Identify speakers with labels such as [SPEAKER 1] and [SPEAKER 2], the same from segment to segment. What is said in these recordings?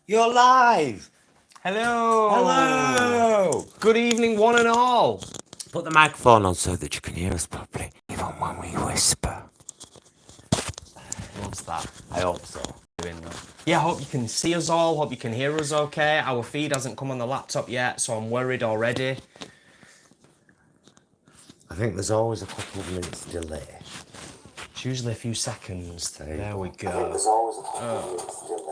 [SPEAKER 1] You're live!
[SPEAKER 2] Hello!
[SPEAKER 1] Hello!
[SPEAKER 2] Good evening, one and all.
[SPEAKER 1] Put the microphone on so that you can hear us properly, even when we whisper.
[SPEAKER 2] Loves that.
[SPEAKER 1] I hope so.
[SPEAKER 2] Yeah, hope you can see us all, hope you can hear us okay. Our feed hasn't come on the laptop yet, so I'm worried already.
[SPEAKER 1] I think there's always a couple of minutes delay.
[SPEAKER 2] It's usually a few seconds. There we go.
[SPEAKER 1] I think there's always a couple of minutes delay.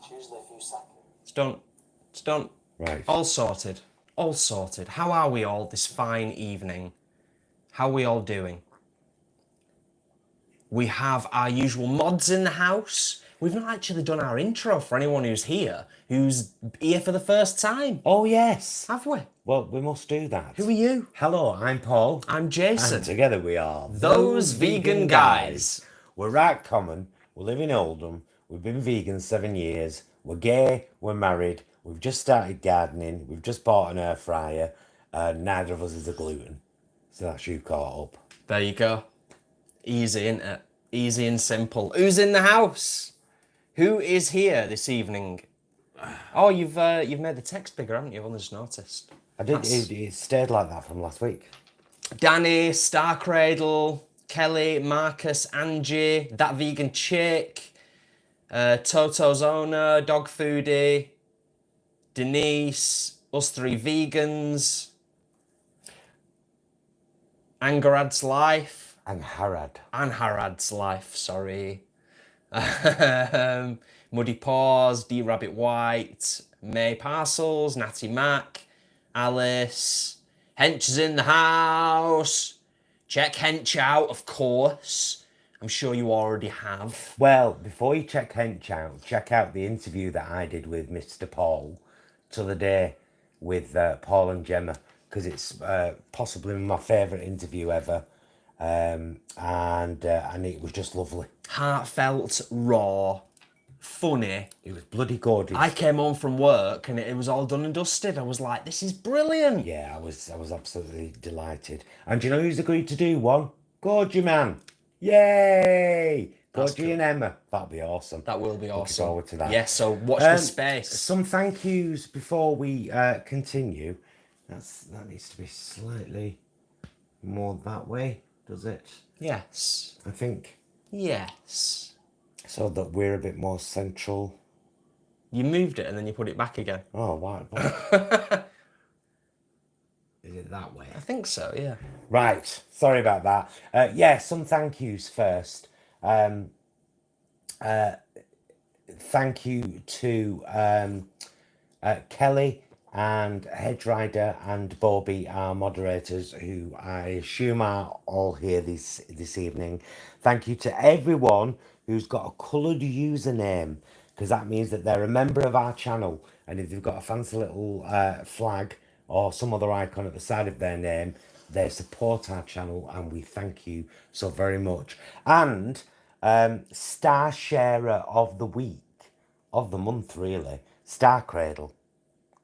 [SPEAKER 1] It's usually a few seconds.
[SPEAKER 2] It's done.
[SPEAKER 1] Right.
[SPEAKER 2] All sorted. All sorted. How are we all this fine evening? How are we all doing? We have our usual mods in the house. We've not actually done our intro for anyone who's here for the first time.
[SPEAKER 1] Oh, yes.
[SPEAKER 2] Have we?
[SPEAKER 1] Well, we must do that.
[SPEAKER 2] Who are you?
[SPEAKER 1] Hello, I'm Paul.
[SPEAKER 2] I'm Jason.
[SPEAKER 1] And together we are
[SPEAKER 2] Those Vegan Guys.
[SPEAKER 1] We're right common. We live in Oldham. We've been vegan 7 years. We're gay. We're married. We've just started gardening. We've just bought an air fryer. Neither of us is a gluten. So that's you caught up.
[SPEAKER 2] There you go. Easy, isn't it? Easy and simple. Who's in the house? Who is here this evening? Oh, you've made the text bigger, haven't you? I've only just noticed.
[SPEAKER 1] I did. It stayed like that from last week.
[SPEAKER 2] Danny, Starcradle, Kelly, Marcus, Angie, That Vegan Chick, Toto's owner, Dog Foodie, Denise, Us Three Vegans, Angarad's Life.
[SPEAKER 1] And Harad.
[SPEAKER 2] Anharad's Life, sorry. Muddy Paws, D Rabbit White, May Parcels, Natty Mac, Alice, Hench is in the house. Check Hench out, of course. I'm sure you already have.
[SPEAKER 1] Well, before you check Hench out, check out the interview that I did with Mr. Paul to the day with Paul and Gemma, because it's possibly my favourite interview ever. And it was just lovely.
[SPEAKER 2] Heartfelt, raw, funny.
[SPEAKER 1] It was bloody gorgeous.
[SPEAKER 2] I came home from work and it was all done and dusted. I was like, this is brilliant.
[SPEAKER 1] Yeah, I was absolutely delighted. And do you know who's agreed to do one? GojiMan. Yay! Goji and Emma. That'll be awesome.
[SPEAKER 2] That will be awesome.
[SPEAKER 1] Looking forward to that.
[SPEAKER 2] Yes, so watch the space.
[SPEAKER 1] Some thank yous before we continue. That needs to be slightly more that way, does it?
[SPEAKER 2] Yes.
[SPEAKER 1] I think.
[SPEAKER 2] Yes.
[SPEAKER 1] So that we're a bit more central.
[SPEAKER 2] You moved it and then you put it back again.
[SPEAKER 1] Oh, wow. Is it that way?
[SPEAKER 2] I think so, yeah.
[SPEAKER 1] Right. Sorry about that. Yeah, some thank yous first. Thank you to Kelly and Hedge Rider and Bobby, our moderators, who I assume are all here this evening. Thank you to everyone who's got a coloured username, because that means that they're a member of our channel, and if they've got a fancy little flag or some other icon at the side of their name, they support our channel, and we thank you so very much. And star sharer of the week, of the month really, Starcradle.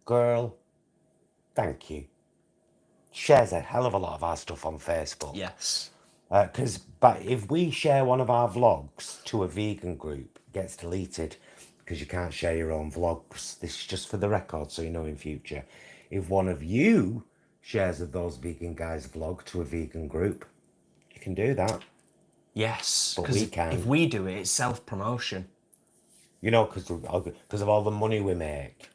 [SPEAKER 1] Girl, thank you. Shares a hell of a lot of our stuff on Facebook.
[SPEAKER 2] Yes.
[SPEAKER 1] But if we share one of our vlogs to a vegan group, it gets deleted because you can't share your own vlogs. This is just for the record, so you know in future. If one of you shares of Those Vegan Guys vlog to a vegan group, you can do that.
[SPEAKER 2] Yes.
[SPEAKER 1] But we can.
[SPEAKER 2] If we do it, it's self-promotion.
[SPEAKER 1] You know, because of all the money we make.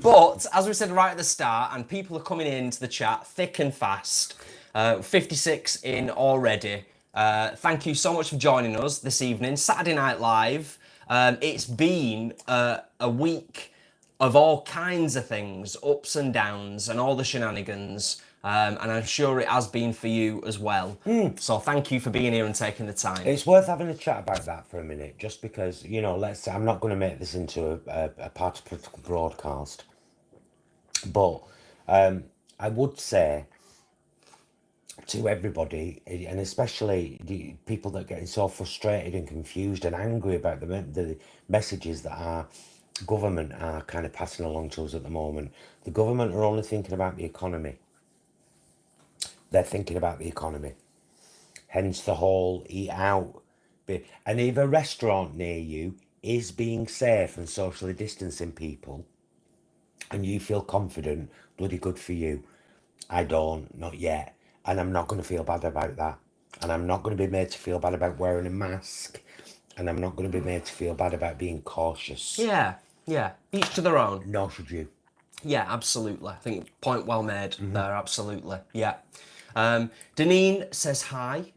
[SPEAKER 2] But as we said right at the start, and people are coming into the chat thick and fast, 56 in already. Thank you so much for joining us this evening, Saturday Night Live. It's been a week of all kinds of things, ups and downs, and all the shenanigans. And I'm sure it has been for you as well. So thank you for being here and taking the time.
[SPEAKER 1] It's worth having a chat about that for a minute, just because, you know, I'm not going to make this into a part of political broadcast, but I would say to everybody, and especially the people that are getting so frustrated and confused and angry about the messages that our government are kind of passing along to us at the moment, the government are only thinking about the economy. They're thinking about the economy. Hence the whole eat out bit. And if a restaurant near you is being safe and socially distancing people, and you feel confident, bloody good for you. I don't, not yet. And I'm not going to feel bad about that. And I'm not going to be made to feel bad about wearing a mask. And I'm not going to be made to feel bad about being cautious.
[SPEAKER 2] Yeah, yeah. Each to their own.
[SPEAKER 1] Nor should you.
[SPEAKER 2] Yeah, absolutely. I think point well made there, absolutely. Yeah. Deneen says hi.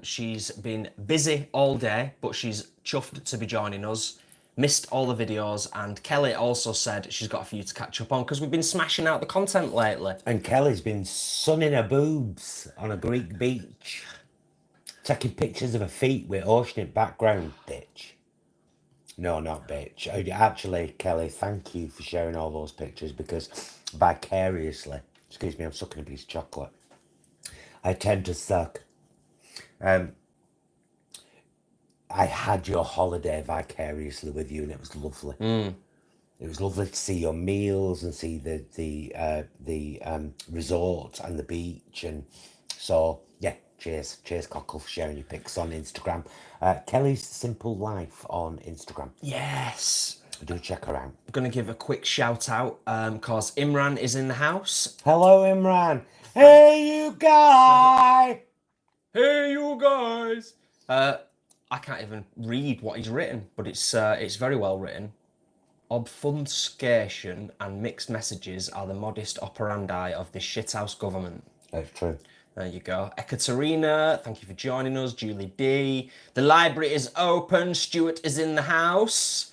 [SPEAKER 2] She's been busy all day, but she's chuffed to be joining us. Missed all the videos, and Kelly also said she's got a few to catch up on because we've been smashing out the content lately.
[SPEAKER 1] And Kelly's been sunning her boobs on a Greek beach, taking pictures of her feet with oceanic background, bitch. No, not bitch. Actually, Kelly, thank you for sharing all those pictures, because vicariously, excuse me, I'm sucking a piece of chocolate, I tend to suck. I had your holiday vicariously with you, and it was lovely. It was lovely to see your meals and see the resort and the beach, and so yeah. Cheers, Cockle, for sharing your pics on Instagram. Kelly's Simple Life on Instagram.
[SPEAKER 2] Yes.
[SPEAKER 1] Do check her out.
[SPEAKER 2] I'm going to give a quick shout out because Imran is in the house.
[SPEAKER 1] Hello, Imran. Hey, you guy.
[SPEAKER 2] Hey, you guys. I can't even read what he's written, but it's very well written. Obfuscation and mixed messages are the modest operandi of this shithouse government.
[SPEAKER 1] That's true.
[SPEAKER 2] There you go. Ekaterina, thank you for joining us. Julie D. The library is open. Stuart is in the house.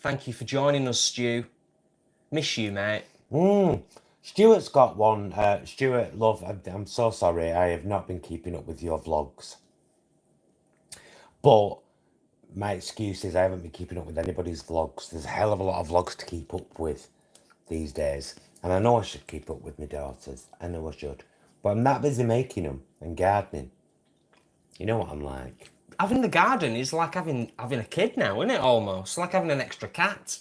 [SPEAKER 2] Thank you for joining us, Stu. Miss you, mate.
[SPEAKER 1] Stuart's got one. Stuart, love, I'm so sorry. I have not been keeping up with your vlogs. But my excuse is I haven't been keeping up with anybody's vlogs. There's a hell of a lot of vlogs to keep up with these days. And I know I should keep up with my daughters. I know I should. But I'm that busy making them and gardening. You know what I'm like.
[SPEAKER 2] Having the garden is like having a kid now, isn't it, almost? Like having an extra cat.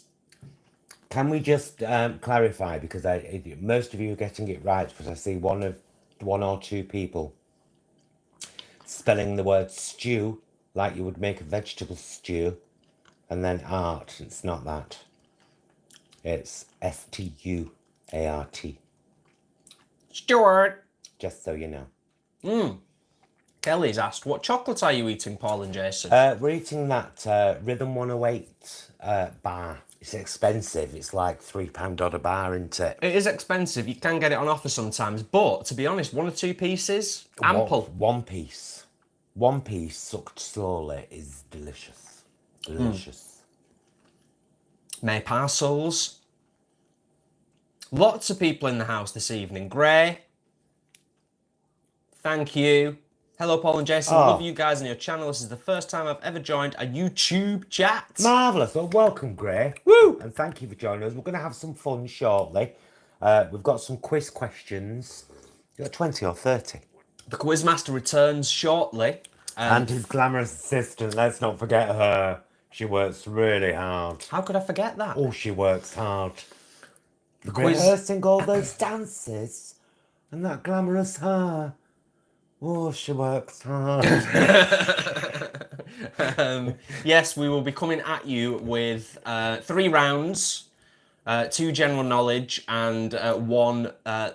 [SPEAKER 1] Can we just clarify, because most of you are getting it right, because I see one or two people spelling the word stew like you would make a vegetable stew, and then art. It's not that. It's Stuart.
[SPEAKER 2] Stuart.
[SPEAKER 1] Just so you know.
[SPEAKER 2] Kelly's asked, what chocolate are you eating, Paul and Jason?
[SPEAKER 1] We're eating that Rhythm 108 bar. It's expensive. It's like £3 odd a bar, isn't it?
[SPEAKER 2] It is expensive. You can get it on offer sometimes, but to be honest, 1 or 2 pieces, ample.
[SPEAKER 1] One piece. One piece sucked slowly is delicious. Delicious.
[SPEAKER 2] May parcels. Lots of people in the house this evening. Gray. Thank you. Hello, Paul and Jason. Love you guys and your channel. This is the first time I've ever joined a YouTube chat.
[SPEAKER 1] Marvellous. Well, welcome, Gray.
[SPEAKER 2] Woo!
[SPEAKER 1] And thank you for joining us. We're going to have some fun shortly. We've got some quiz questions. You got 20 or 30.
[SPEAKER 2] The Quizmaster returns shortly.
[SPEAKER 1] And his glamorous assistant, let's not forget her. She works really hard.
[SPEAKER 2] How could I forget that?
[SPEAKER 1] Oh, she works hard.
[SPEAKER 2] The quiz.
[SPEAKER 1] Rehearsing all those dances and that glamorous hair. Oh, she works hard.
[SPEAKER 2] Yes, we will be coming at you with 3 rounds, 2 general knowledge, and 1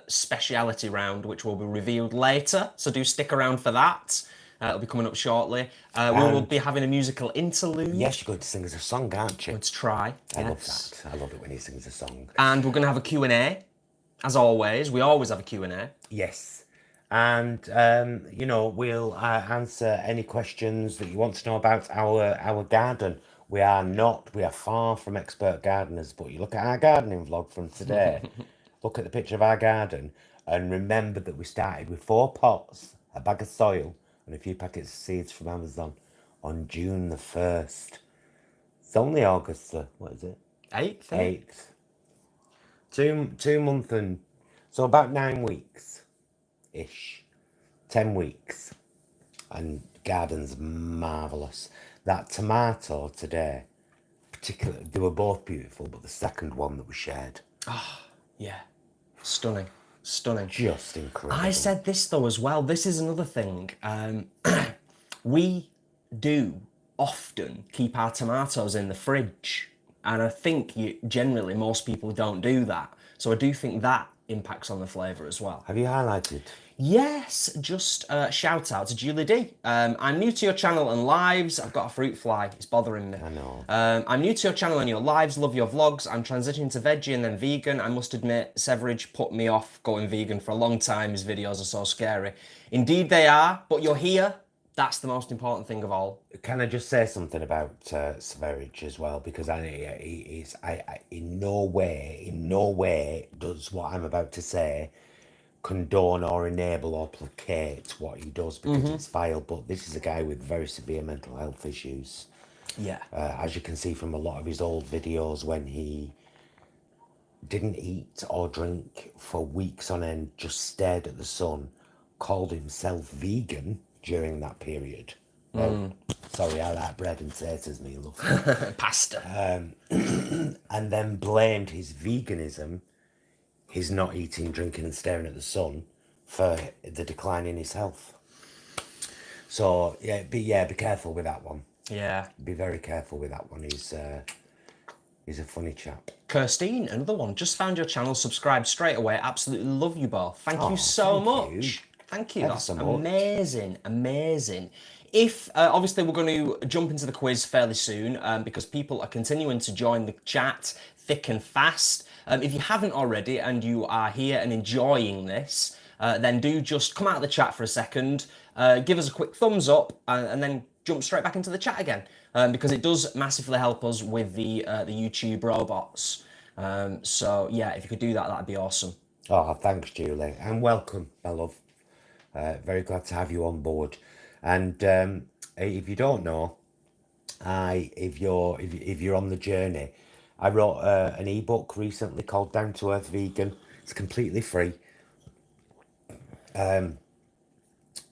[SPEAKER 2] speciality round, which will be revealed later. So do stick around for that. It'll be coming up shortly. We will be having a musical interlude.
[SPEAKER 1] Yes, you're going to sing us a song, aren't you?
[SPEAKER 2] Let's try.
[SPEAKER 1] I love that. I love it when he sings a song.
[SPEAKER 2] And we're going to have a Q&A, as always. We always have a Q&A.
[SPEAKER 1] Yes. And, you know, we'll answer any questions that you want to know about our garden. We are far from expert gardeners, but you look at our gardening vlog from today, look at the picture of our garden, and remember that we started with 4 pots, a bag of soil, and a few packets of seeds from Amazon on June the 1st. It's only August, what is it?
[SPEAKER 2] 8th?
[SPEAKER 1] 8th. 2 months and, so about 9 weeks-ish. 10 weeks. And garden's marvellous. That tomato today, particularly, they were both beautiful, but the second one that we shared.
[SPEAKER 2] Oh, yeah. Stunning. Stunning.
[SPEAKER 1] Just incredible.
[SPEAKER 2] I said this though as well. This is another thing. We do often keep our tomatoes in the fridge. And I think generally most people don't do that. So I do think that impacts on the flavour as well.
[SPEAKER 1] Have you highlighted?
[SPEAKER 2] Yes, just shout out to Julie D. I'm new to your channel and lives. I've got a fruit fly. It's bothering me.
[SPEAKER 1] I know.
[SPEAKER 2] I'm new to your channel and your lives. Love your vlogs. I'm transitioning to veggie and then vegan. I must admit, Severage put me off going vegan for a long time. His videos are so scary. Indeed they are, but you're here. That's the most important thing of all.
[SPEAKER 1] Can I just say something about Severage as well? Because I in no way does what I'm about to say condone or enable or placate what he does, because it's vile. But this is a guy with very severe mental health issues.
[SPEAKER 2] Yeah.
[SPEAKER 1] As you can see from a lot of his old videos, when he didn't eat or drink for weeks on end, just stared at the sun, called himself vegan during that period. Well, sorry, I like bread and taters, me love.
[SPEAKER 2] Pasta.
[SPEAKER 1] And then blamed his veganism, his not eating, drinking and staring at the sun, for the decline in his health. So be careful with that one.
[SPEAKER 2] Yeah.
[SPEAKER 1] Be very careful with that one. He's a funny chap.
[SPEAKER 2] Kirstine, another one. Just found your channel, subscribed straight away. Absolutely love you both. Thank you so much. Thank you. That's amazing. Amazing. If obviously we're going to jump into the quiz fairly soon, because people are continuing to join the chat thick and fast. If you haven't already and you are here and enjoying this, then do just come out of the chat for a second, give us a quick thumbs up, and then jump straight back into the chat again, because it does massively help us with the YouTube robots. So yeah, if you could do that, that'd be awesome.
[SPEAKER 1] Oh, thanks, Julie, and welcome, my love. Very glad to have you on board. And if you don't know, if you're on the journey, I wrote an ebook recently called Down to Earth Vegan. It's completely free. If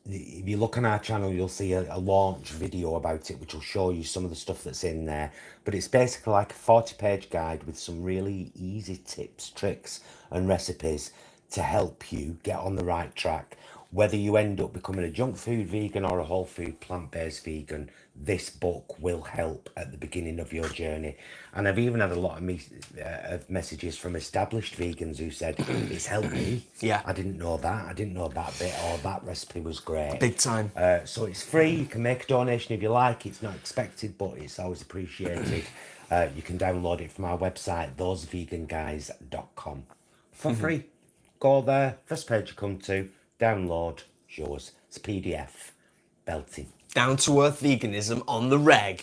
[SPEAKER 1] you look on our channel, you'll see a launch video about it, which will show you some of the stuff that's in there. But it's basically like a 40-page guide with some really easy tips, tricks and recipes to help you get on the right track. Whether you end up becoming a junk food vegan or a whole food plant-based vegan, this book will help at the beginning of your journey. And I've even had a lot of messages from established vegans who said, it's helped me.
[SPEAKER 2] Yeah.
[SPEAKER 1] I didn't know that. I didn't know that bit, or that recipe was great.
[SPEAKER 2] Big time.
[SPEAKER 1] So it's free. You can make a donation if you like. It's not expected, but it's always appreciated. You can download it from our website, thoseveganguys.com, for free. Go there, first page you come to, download, yours. It's a PDF. Belting.
[SPEAKER 2] Down to earth veganism on the reg.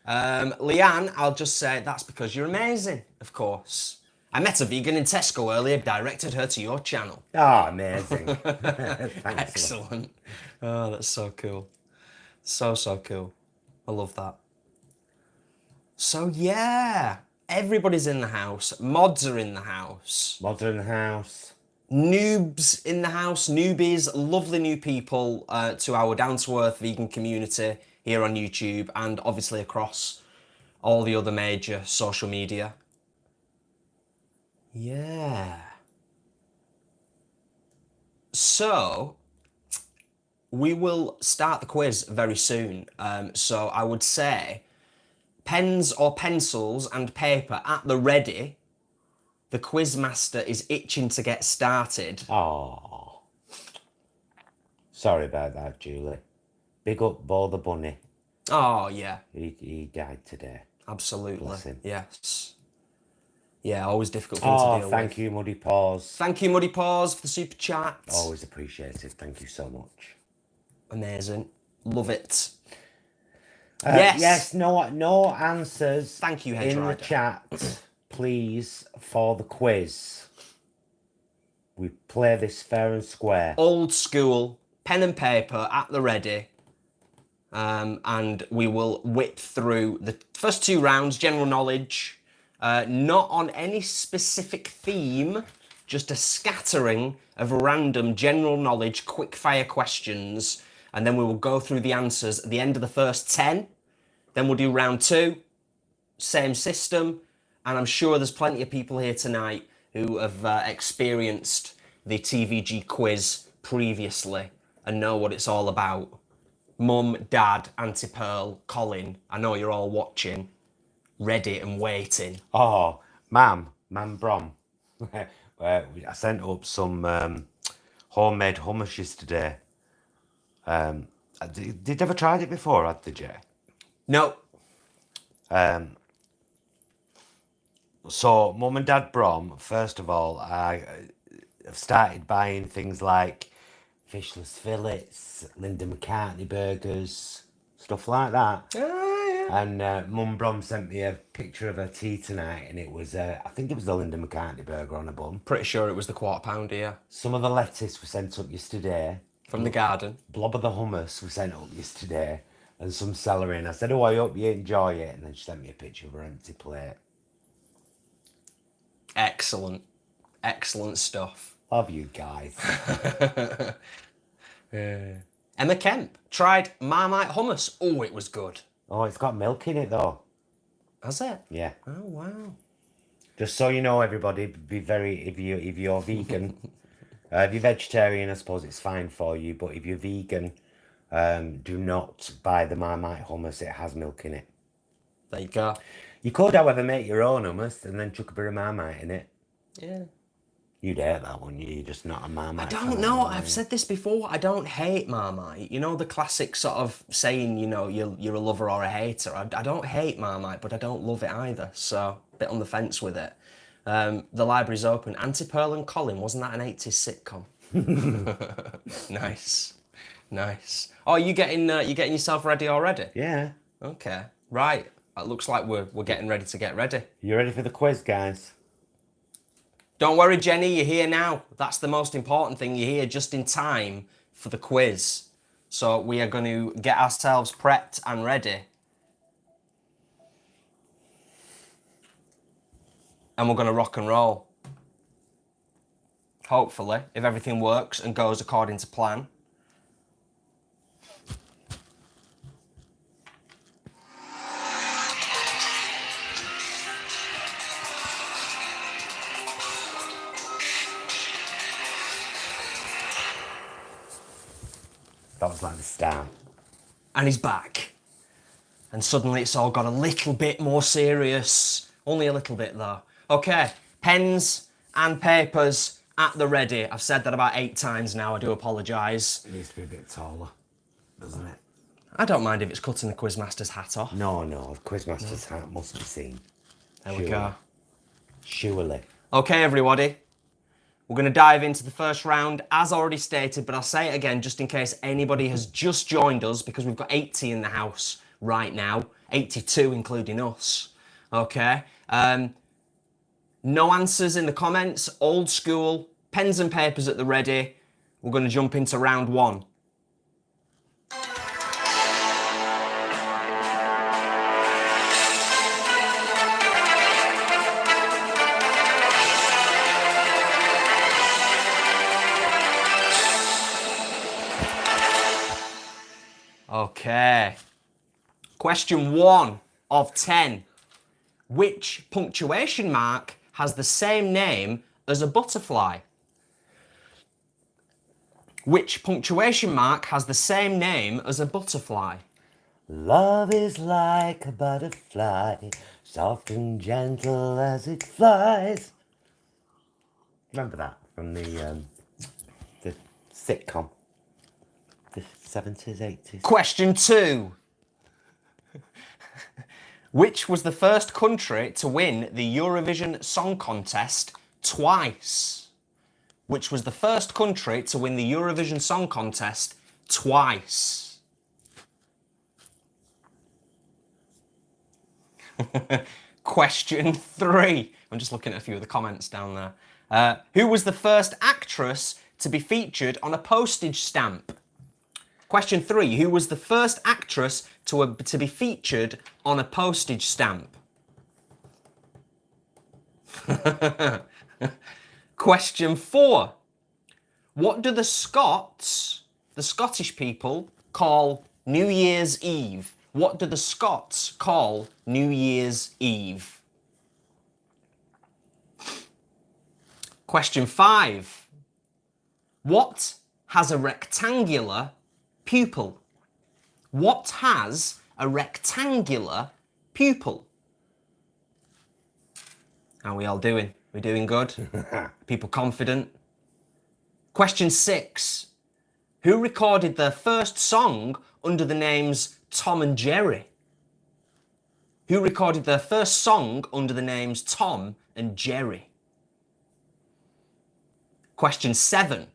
[SPEAKER 2] Leanne, I'll just say that's because you're amazing, of course. I met a vegan in Tesco earlier, directed her to your channel.
[SPEAKER 1] Ah, amazing. Thanks.
[SPEAKER 2] Excellent. Oh, that's so cool. So cool. I love that. So yeah, everybody's in the house. Mods are in the house.
[SPEAKER 1] Mods are in the house.
[SPEAKER 2] Noobs in the house, newbies, lovely new people to our down-to-earth vegan community here on YouTube and obviously across all the other major social media. Yeah. So, we will start the quiz very soon. So I would say pens or pencils and paper at the ready. The quiz master is itching to get started.
[SPEAKER 1] Oh, sorry about that, Julie. Big up Bo the Bunny.
[SPEAKER 2] Oh, yeah.
[SPEAKER 1] He died today.
[SPEAKER 2] Absolutely.
[SPEAKER 1] Bless him.
[SPEAKER 2] Yes. Yeah, always difficult thing to deal with.
[SPEAKER 1] Thank you, Muddy Paws.
[SPEAKER 2] Thank you, Muddy Paws, for the super chat.
[SPEAKER 1] Always appreciated. Thank you so much.
[SPEAKER 2] Amazing. Love it.
[SPEAKER 1] Yes, no answers.
[SPEAKER 2] Thank you, Hench
[SPEAKER 1] in
[SPEAKER 2] Herbivore.
[SPEAKER 1] the chat, please, for the quiz. We play this fair and square.
[SPEAKER 2] Old school, pen and paper at the ready. And we will whip through the first two rounds, general knowledge, not on any specific theme, just a scattering of random general knowledge, quick fire questions, and then we will go through the answers at the end of the first 10. Then we'll do round 2, same system, and I'm sure there's plenty of people here tonight who have experienced the TVG quiz previously and know what it's all about. Mum, Dad, Auntie Pearl, Colin, I know you're all watching, ready and waiting.
[SPEAKER 1] Oh, Mam Brom. I sent up some homemade hummus yesterday. Did you ever tried it before, had the Jay?
[SPEAKER 2] No.
[SPEAKER 1] So, Mum and Dad Brom, first of all, I have started buying things like fishless fillets, Linda McCartney burgers, stuff like that.
[SPEAKER 2] Yeah.
[SPEAKER 1] And Mum Brom sent me a picture of her tea tonight, and it was, I think it was the Linda McCartney burger on a bun.
[SPEAKER 2] Pretty sure it was the quarter pounder, yeah.
[SPEAKER 1] Some of the lettuce was sent up yesterday.
[SPEAKER 2] From the garden.
[SPEAKER 1] Blob of the hummus was sent up yesterday, and some celery. And I said, oh, I hope you enjoy it. And then she sent me a picture of her empty plate.
[SPEAKER 2] Excellent. Excellent stuff.
[SPEAKER 1] Love you guys.
[SPEAKER 2] Emma Kemp tried Marmite hummus. Oh, it was good.
[SPEAKER 1] Oh, it's got milk in it, though.
[SPEAKER 2] Has it?
[SPEAKER 1] Yeah.
[SPEAKER 2] Oh, wow.
[SPEAKER 1] Just so you know, everybody, be very, if you're vegan, if you're vegetarian, I suppose it's fine for you. But if you're vegan, do not buy the Marmite hummus. It has milk in it.
[SPEAKER 2] There you go.
[SPEAKER 1] You could, however, make your own hummus and then chuck a bit of Marmite in it.
[SPEAKER 2] Yeah.
[SPEAKER 1] You'd hate that, wouldn't you? You're just not a Marmite
[SPEAKER 2] I don't know. I've said this before. I don't hate Marmite. You know, the classic sort of saying, you know, you're a lover or a hater. I don't hate Marmite, but I don't love it either. So, a bit on the fence with it. The library's open. Auntie Pearl and Colin, wasn't that an 80s sitcom? Nice. Nice. Oh, you getting yourself ready already?
[SPEAKER 1] Yeah.
[SPEAKER 2] Okay. Right. It looks like we're getting ready to get ready.
[SPEAKER 1] You ready for the quiz, guys?
[SPEAKER 2] Don't worry, Jenny, you're here now. That's the most important thing. You're here just in time for the quiz. So we are going to get ourselves prepped and ready. And we're going to rock and roll. Hopefully, if everything works and goes according to plan.
[SPEAKER 1] That was like the start.
[SPEAKER 2] And he's back. And suddenly it's all got a little bit more serious. Only a little bit though. Okay, pens and papers at the ready. I've said that about 8 times now, I do apologise.
[SPEAKER 1] It needs to be a bit taller, doesn't it?
[SPEAKER 2] I don't mind if it's cutting the Quizmaster's hat off.
[SPEAKER 1] No, the Quizmaster's hat must be seen.
[SPEAKER 2] There we go.
[SPEAKER 1] Surely.
[SPEAKER 2] Okay, everybody. We're going to dive into the first round, as already stated, but I'll say it again just in case anybody has just joined us, because we've got 80 in the house right now, 82 including us. Okay. No answers in the comments, old school, pens and papers at the ready. We're going to jump into round 1. Okay. Question 1 of 10. Which punctuation mark has the same name as a butterfly? Which punctuation mark has the same name as a butterfly?
[SPEAKER 1] Love is like a butterfly, soft and gentle as it flies. Remember that from the sitcom? The 70s, 80s.
[SPEAKER 2] Question 2. Which was the first country to win the Eurovision Song Contest twice? Which was the first country to win the Eurovision Song Contest twice? Question 3. I'm just looking at a few of the comments down there. Who was the first actress to be featured on a postage stamp? Question 3. Who was the first actress to be featured on a postage stamp? Question 4. What do the Scots, the Scottish people, call New Year's Eve? What do the Scots call New Year's Eve? Question 5. What has a rectangular pupil? What has a rectangular pupil? How are we all doing? We're doing good? People confident? Question 6. Who recorded their first song under the names Tom and Jerry? Who recorded their first song under the names Tom and Jerry? Question 7.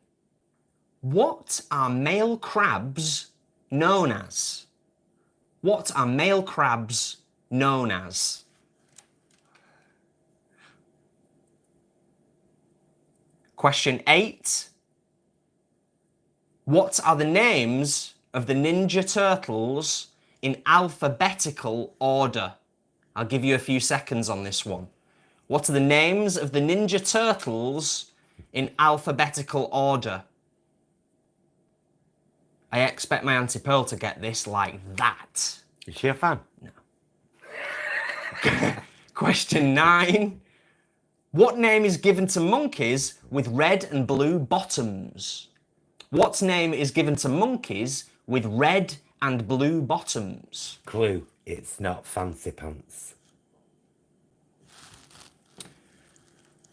[SPEAKER 2] What are male crabs known as? What are male crabs known as? Question 8. What are the names of the Ninja Turtles in alphabetical order? I'll give you a few seconds on this one. What are the names of the Ninja Turtles in alphabetical order? I expect my Auntie Pearl to get this like that.
[SPEAKER 1] Is she a fan?
[SPEAKER 2] No. Question 9. What name is given to monkeys with red and blue bottoms? What name is given to monkeys with red and blue bottoms?
[SPEAKER 1] Clue, it's not Fancy Pants.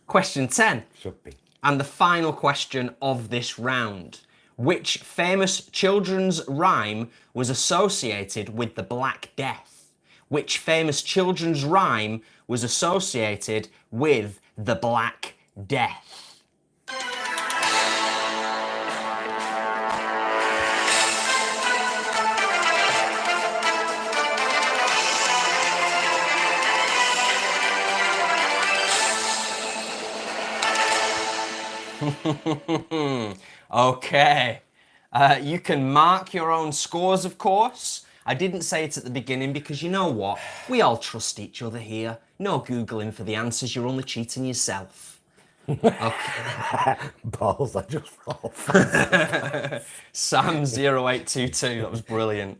[SPEAKER 2] Question 10.
[SPEAKER 1] Should be.
[SPEAKER 2] And the final question of this round. Which famous children's rhyme was associated with the Black Death? Which famous children's rhyme was associated with the Black Death? Okay, you can mark your own scores, of course. I didn't say it at the beginning because you know what? We all trust each other here. No Googling for the answers, you're only cheating yourself. Okay.
[SPEAKER 1] Balls, I just fall.
[SPEAKER 2] Sam0822, that was brilliant.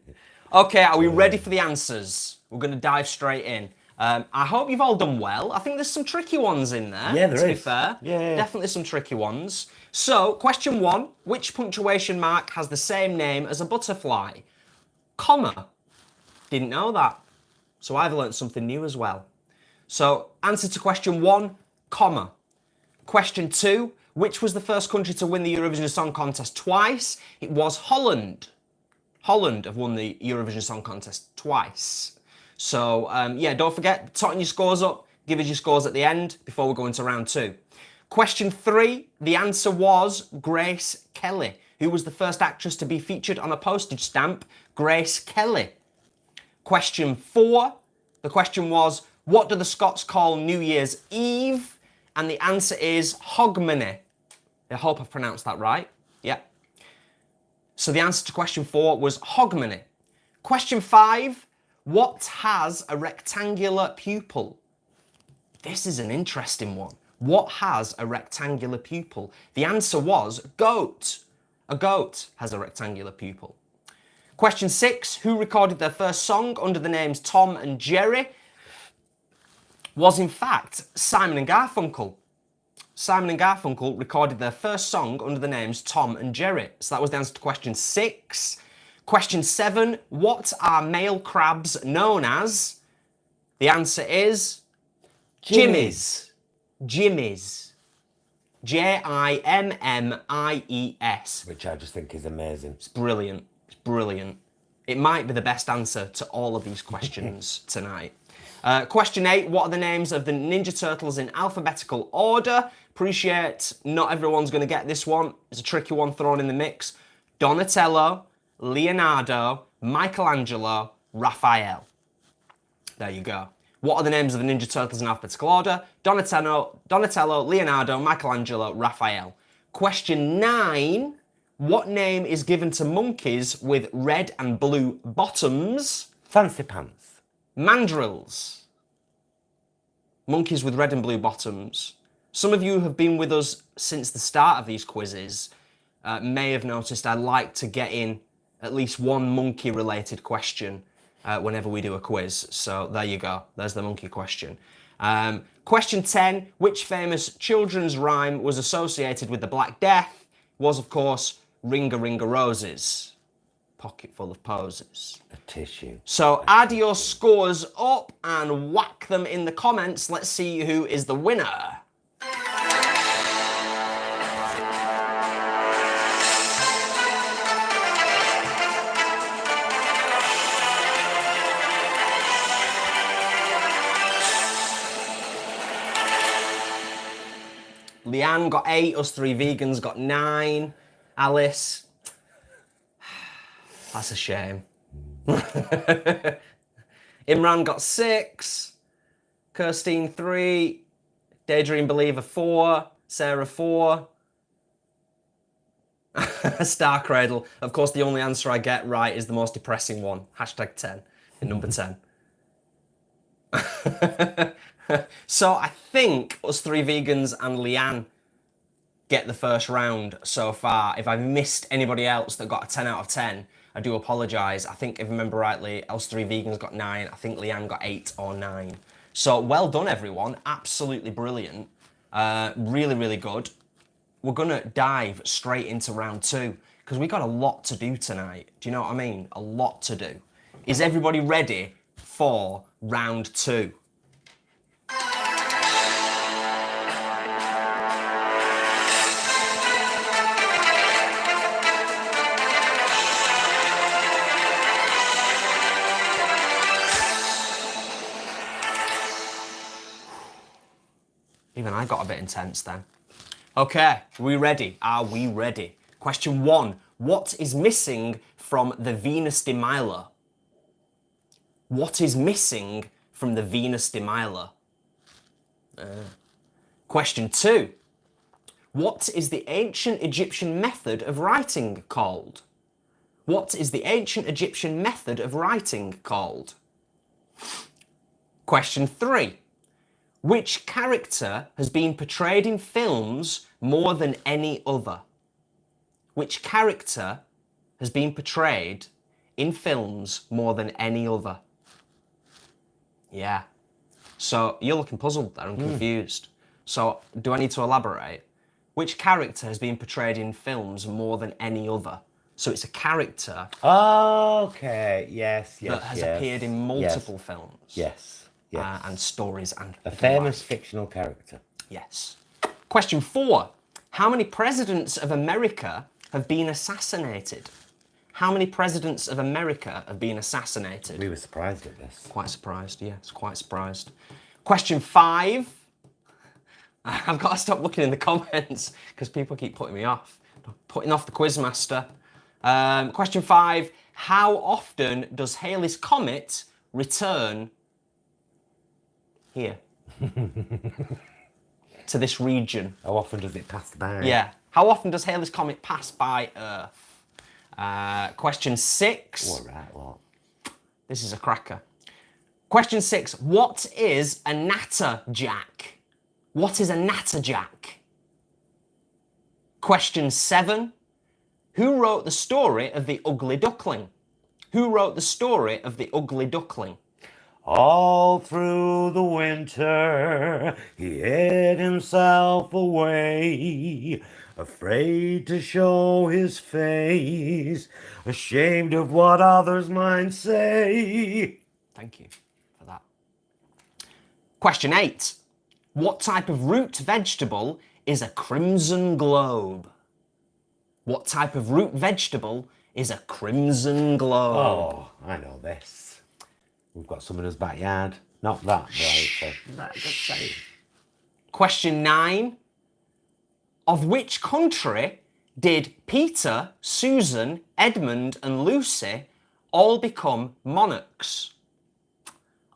[SPEAKER 2] Okay, are we ready for the answers? We're going to dive straight in. I hope you've all done well. I think there's some tricky ones in there.
[SPEAKER 1] Yeah, there is.
[SPEAKER 2] To be fair.
[SPEAKER 1] Yeah.
[SPEAKER 2] Definitely some tricky ones. So, question 1. Which punctuation mark has the same name as a butterfly? Comma. Didn't know that. So I've learnt something new as well. So, answer to question 1, comma. Question 2. Which was the first country to win the Eurovision Song Contest twice? It was Holland. Holland have won the Eurovision Song Contest twice. So, yeah, don't forget, totting your scores up, give us your scores at the end before we go into round 2. Question 3, the answer was Grace Kelly. Who was the first actress to be featured on a postage stamp? Grace Kelly. Question 4, the question was, what do the Scots call New Year's Eve? And the answer is Hogmanay. I hope I've pronounced that right. Yeah. So the answer to question 4 was Hogmanay. Question 5, what has a rectangular pupil? This is an interesting one. What has a rectangular pupil? The answer was goat. A goat has a rectangular pupil. Question 6, who recorded their first song under the names Tom and Jerry? Was in fact Simon and Garfunkel. Simon and Garfunkel recorded their first song under the names Tom and Jerry. So that was the answer to question 6. Question 7, what are male crabs known as? The answer is Jimmies. Jimmies. Jimmies.
[SPEAKER 1] Which I just think is amazing.
[SPEAKER 2] It's brilliant. It's brilliant. It might be the best answer to all of these questions tonight. Question 8, what are the names of the Ninja Turtles in alphabetical order? Appreciate not everyone's going to get this one. It's a tricky one thrown in the mix. Donatello, Leonardo, Michelangelo, Raphael. There you go. What are the names of the Ninja Turtles in alphabetical order? Donatello, Leonardo, Michelangelo, Raphael. Question 9. What name is given to monkeys with red and blue bottoms?
[SPEAKER 1] Fancy Pants.
[SPEAKER 2] Mandrills. Monkeys with red and blue bottoms. Some of you have been with us since the start of these quizzes. May have noticed I like to get in at least one monkey-related question whenever we do a quiz. So there you go. There's the monkey question. Question 10. Which famous children's rhyme was associated with the Black Death? Was, of course, Ringa Ringa Roses. pocket full of poses.
[SPEAKER 1] A tissue.
[SPEAKER 2] So add your scores up and whack them in the comments. Let's see who is the winner. Leanne got 8, us 3 vegans got 9. Alice, that's a shame. Imran got 6. Kirstine 3. Daydream Believer 4. Sarah 4. Star Cradle. Of course, the only answer I get right is the most depressing one. Hashtag 10 in number 10. So I think us 3 vegans and Leanne get the first round so far. If I've missed anybody else that got a 10 out of 10, I do apologise. I think if I remember rightly, us 3 vegans got 9. I think Leanne got 8 or 9. So well done, everyone. Absolutely brilliant. Really, really good. We're going to dive straight into round 2 because we got a lot to do tonight. Do you know what I mean? A lot to do. Is everybody ready for round 2? Even I got a bit intense then. Okay, are we ready? Are we ready? Question 1. What is missing from the Venus de Milo? What is missing from the Venus de Milo? Question 2. What is the ancient Egyptian method of writing called? What is the ancient Egyptian method of writing called? Question 3. Which character has been portrayed in films more than any other? Which character has been portrayed in films more than any other? Yeah. So you're looking puzzled there and confused. So do I need to elaborate? Which character has been portrayed in films more than any other? So it's a character
[SPEAKER 1] Okay, yes,
[SPEAKER 2] that has appeared in multiple films.
[SPEAKER 1] Yes. Yes.
[SPEAKER 2] And stories and
[SPEAKER 1] a famous fictional character.
[SPEAKER 2] Yes. Question 4. How many presidents of America have been assassinated? How many presidents of America have been assassinated?
[SPEAKER 1] We were surprised at this.
[SPEAKER 2] Quite surprised, yes, quite surprised. Question 5. I've got to stop looking in the comments because people keep putting me off. Putting off the Quizmaster. Question 5. How often does Halley's Comet return here? To this region?
[SPEAKER 1] How often does it pass by?
[SPEAKER 2] Yeah. How often does Halley's Comet pass by Earth? Question 6.
[SPEAKER 1] All right, well.
[SPEAKER 2] This is a cracker. Question 6. What is a natterjack? What is a natterjack? Question 7. Who wrote the story of the Ugly Duckling? Who wrote the story of the Ugly Duckling?
[SPEAKER 1] All through the winter, he hid himself away, afraid to show his face, ashamed of what others might say.
[SPEAKER 2] Thank you for that. Question 8. What type of root vegetable is a crimson globe? What type of root vegetable is a crimson globe?
[SPEAKER 1] Oh, I know this. We've got some in his backyard. Not that, right? That's a good say.
[SPEAKER 2] Question 9. Of which country did Peter, Susan, Edmund and Lucy all become monarchs?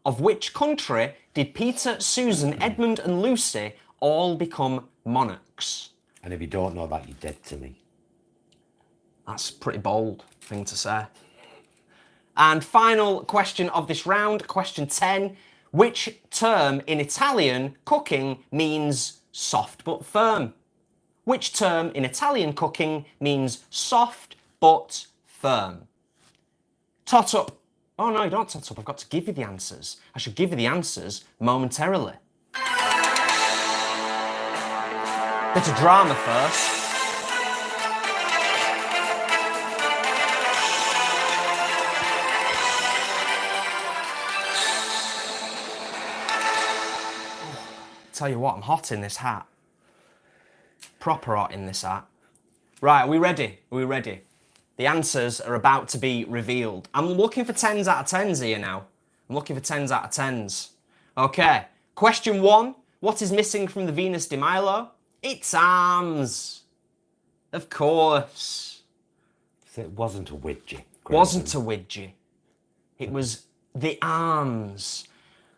[SPEAKER 2] Of which country did Peter, Susan, Edmund and Lucy all become monarchs?
[SPEAKER 1] And if you don't know that, you're dead to me.
[SPEAKER 2] That's a pretty bold thing to say. And final question of this round, question 10. Which term in Italian cooking means soft but firm? Which term in Italian cooking means soft but firm? Tot up. Oh no, don't tot up. I've got to give you the answers. I should give you the answers momentarily. Bit of drama first. Tell you what, I'm hot in this hat. Proper hot in this hat. Right, are we ready? Are we ready? The answers are about to be revealed. I'm looking for 10s out of 10s here now. I'm looking for 10s out of 10s. Okay, question 1. What is missing from the Venus de Milo? It's arms. Of course.
[SPEAKER 1] So it wasn't a widget.
[SPEAKER 2] Wasn't a widget. It was the arms.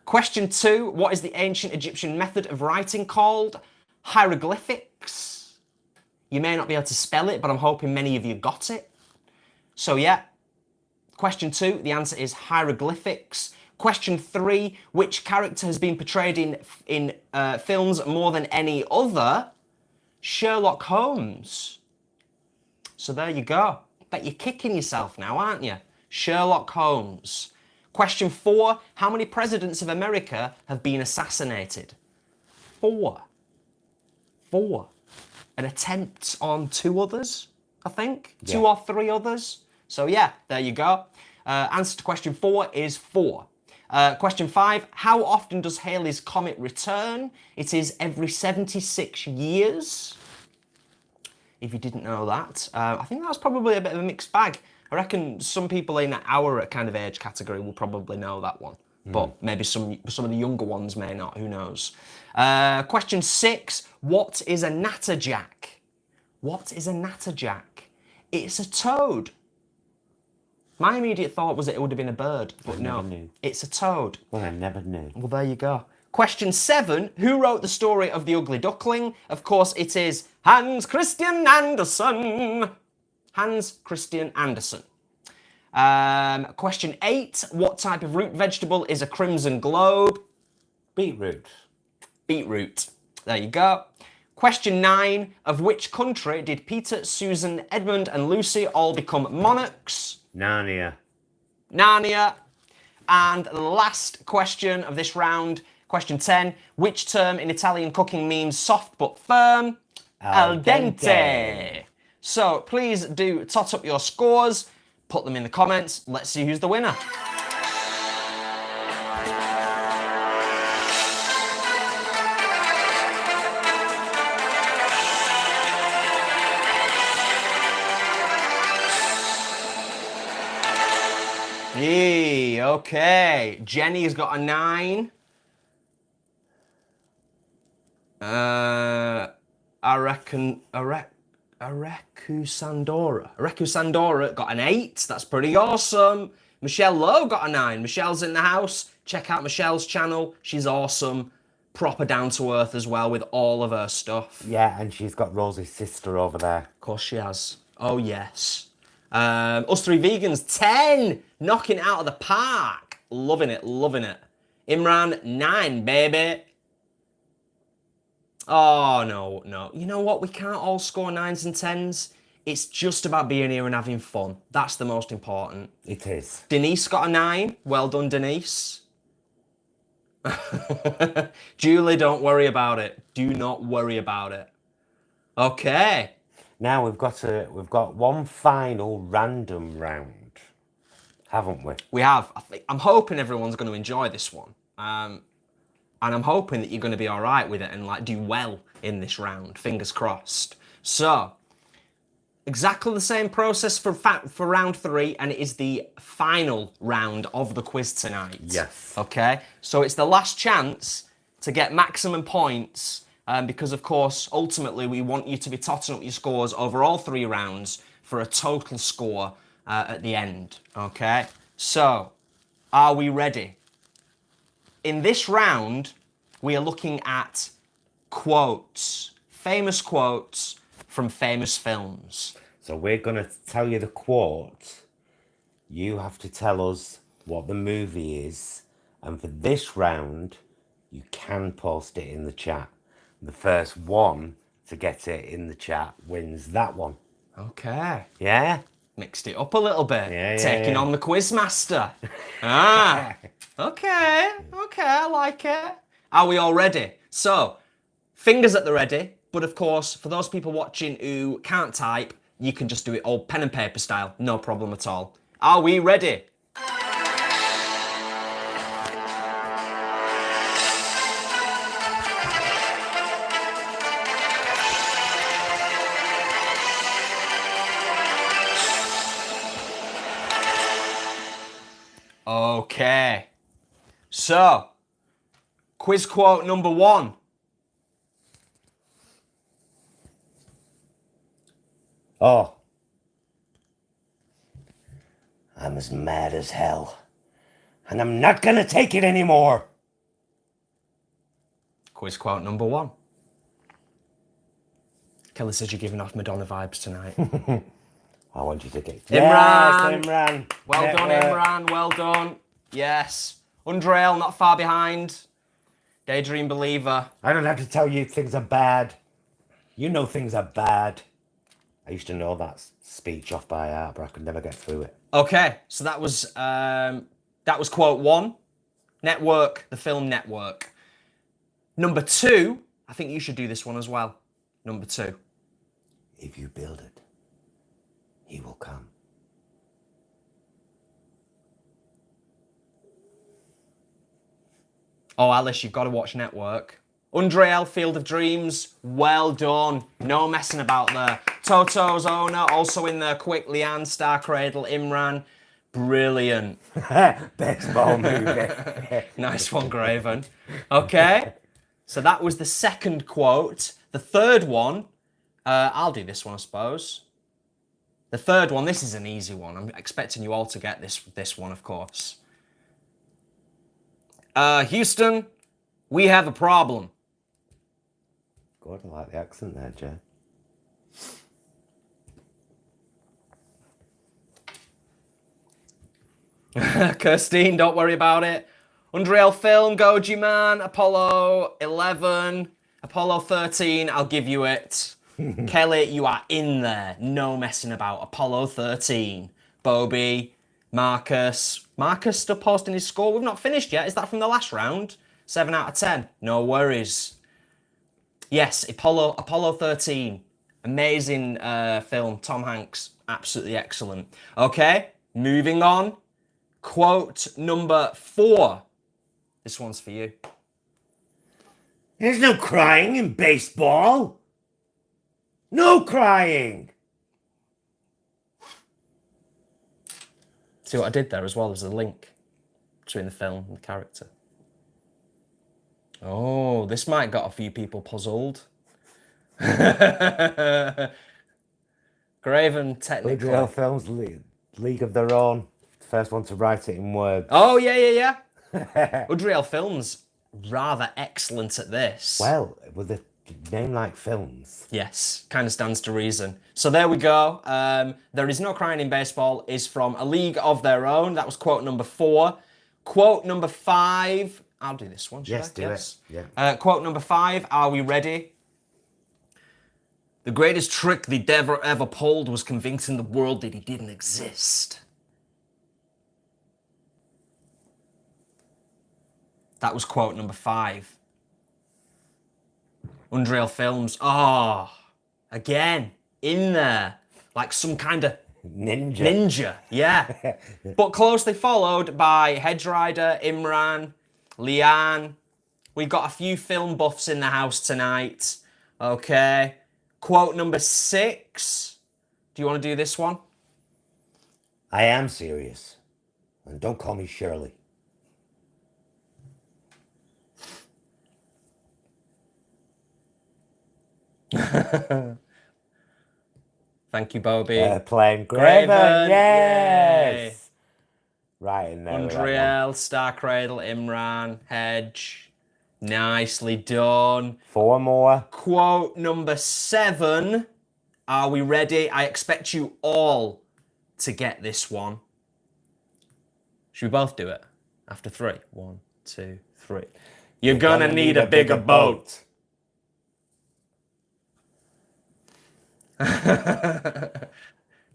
[SPEAKER 2] Question 2. What is the ancient Egyptian method of writing called? Hieroglyphics. You may not be able to spell it, but I'm hoping many of you got it. So yeah, question 2, the answer is hieroglyphics. Question 3, which character has been portrayed in films more than any other? Sherlock Holmes. So there you go. Bet you're kicking yourself now, aren't you? Sherlock Holmes. Question 4, how many presidents of America have been assassinated? 4. 4. An attempt on 2 others, I think. Yeah. 2 or 3 others. So yeah, there you go. Answer to question 4 is 4. Question 5, how often does Halley's Comet return? It is every 76 years. If you didn't know that. I think that was probably a bit of a mixed bag. I reckon some people in our kind of age category will probably know that one. But maybe some of the younger ones may not, who knows. Question 6, what is a natterjack? What is a natterjack? It's a toad. My immediate thought was that it would have been a bird, but no, it's a toad.
[SPEAKER 1] Well, I never knew.
[SPEAKER 2] Well, there you go. Question 7, who wrote the story of the Ugly Duckling? Of course, it is Hans Christian Andersen. Hans Christian Andersen. Question 8, what type of root vegetable is a crimson globe?
[SPEAKER 1] Beetroot.
[SPEAKER 2] Beetroot. There you go. Question 9, of which country did Peter, Susan, Edmund and Lucy all become monarchs?
[SPEAKER 1] Narnia.
[SPEAKER 2] Narnia. And the last question of this round, question 10, which term in Italian cooking means soft but firm? Al dente. So please do tot up your scores, put them in the comments, let's see who's the winner. Yee, okay. Jenny's got a 9. I reckon Areku Sandora got an 8. That's pretty awesome. Michelle Lowe got a 9. Michelle's in the house. Check out Michelle's channel. She's awesome. Proper down to earth as well with all of her stuff.
[SPEAKER 1] Yeah, and she's got Rosie's sister over there.
[SPEAKER 2] Of course she has. Oh, yes. Us 3 Vegans, 10! Knocking it out of the park. Loving it, loving it. Imran, 9, baby. Oh, no, no. You know what? We can't all score 9s and 10s. It's just about being here and having fun. That's the most important.
[SPEAKER 1] It is.
[SPEAKER 2] Denise got a 9. Well done, Denise. Julie, don't worry about it. Do not worry about it. Okay.
[SPEAKER 1] Now we've got one final random round, haven't we?
[SPEAKER 2] We have. I'm hoping everyone's going to enjoy this one. And I'm hoping that you're going to be all right with it and like do well in this round. Fingers crossed. So, exactly the same process for round 3, and it is the final round of the quiz tonight.
[SPEAKER 1] Yes.
[SPEAKER 2] Okay? So it's the last chance to get maximum points, because of course, ultimately, we want you to be totting up your scores over all 3 rounds for a total score at the end. Okay? So, are we ready? In this round, we are looking at quotes, famous quotes from famous films.
[SPEAKER 1] So we're going to tell you the quote. You have to tell us what the movie is. And for this round, you can post it in the chat. The first one to get it in the chat wins that one.
[SPEAKER 2] Okay.
[SPEAKER 1] Yeah?
[SPEAKER 2] Mixed it up a little bit.
[SPEAKER 1] Yeah,
[SPEAKER 2] Taking on the Quizmaster. Okay, I like it. Are we all ready? So, fingers at the ready, but of course, for those people watching who can't type, you can just do it all pen and paper style, no problem at all. Are we ready? So, quiz quote number 1.
[SPEAKER 1] Oh. I'm as mad as hell. And I'm not gonna take it anymore.
[SPEAKER 2] Quiz quote number 1. Kelly says you're giving off Madonna vibes tonight.
[SPEAKER 1] I want you to get...
[SPEAKER 2] Imran!
[SPEAKER 1] Yes, Imran!
[SPEAKER 2] Well done, Imran. Well done. Yes. Undrail, not far behind. Daydream Believer.
[SPEAKER 1] I don't have to tell you things are bad. You know things are bad. I used to know that speech off by heart, but I could never get through it.
[SPEAKER 2] Okay, so that was quote 1. Network, the film Network. Number 2, I think you should do this one as well. Number 2.
[SPEAKER 1] If you build it, he will come.
[SPEAKER 2] Oh, Alice, you've got to watch Network. Undreal, Field of Dreams, well done. No messing about there. Toto's owner, also in there. Quick, Leanne, Star Cradle, Imran. Brilliant.
[SPEAKER 1] Baseball movie.
[SPEAKER 2] Nice one, Graven. Okay, so that was the second quote. The third one, I'll do this one, I suppose. The third one, this is an easy one. I'm expecting you all to get this one, of course. Houston, we have a problem.
[SPEAKER 1] God, I like the accent there, Jay.
[SPEAKER 2] Kirstine, don't worry about it. Unreal Film, GojiMan, Apollo 11, Apollo 13, I'll give you it. Kelly, you are in there. No messing about. Apollo 13. Bobby, Marcus. Marcus still posting his score. We've not finished yet. Is that from the last round? 7 out of 10. No worries. Yes, Apollo 13. Amazing film. Tom Hanks. Absolutely excellent. Okay, moving on. Quote number 4. This one's for you.
[SPEAKER 1] There's no crying in baseball. No crying.
[SPEAKER 2] See what I did there as well? There's a link between the film and the character. Oh, this might got a few people puzzled. Graven, technically.
[SPEAKER 1] Unreal Films League of Their Own. First one to write it in words.
[SPEAKER 2] Oh, yeah. Unreal Films, rather excellent at this.
[SPEAKER 1] Well, with a name like films.
[SPEAKER 2] Yes, kind of stands to reason. So there we go. There is no crying in baseball is from A League of Their Own. That was quote number 4. Quote number 5. I'll do this one, should I?
[SPEAKER 1] Do it. Yeah.
[SPEAKER 2] Quote number 5. Are we ready? The greatest trick the devil ever pulled was convincing the world that he didn't exist. That was quote number 5. Unreal Films. Oh, again, in there. Like some kind of ninja, yeah. But closely followed by Hedge Rider, Imran, Leanne. We've got a few film buffs in the house tonight. Okay. Quote number 6. Do you want to do this one?
[SPEAKER 1] I am serious. And don't call me Shirley.
[SPEAKER 2] Thank you, Bobby.
[SPEAKER 1] Playing Graven, yes!
[SPEAKER 2] Yay.
[SPEAKER 1] Right in there.
[SPEAKER 2] Undriel, Star Cradle, Imran, Hedge. Nicely done.
[SPEAKER 1] 4 more.
[SPEAKER 2] Quote number 7. Are we ready? I expect you all to get this one. Should we both do it? After 3. 1, 2, 3. You're gonna need a bigger boat.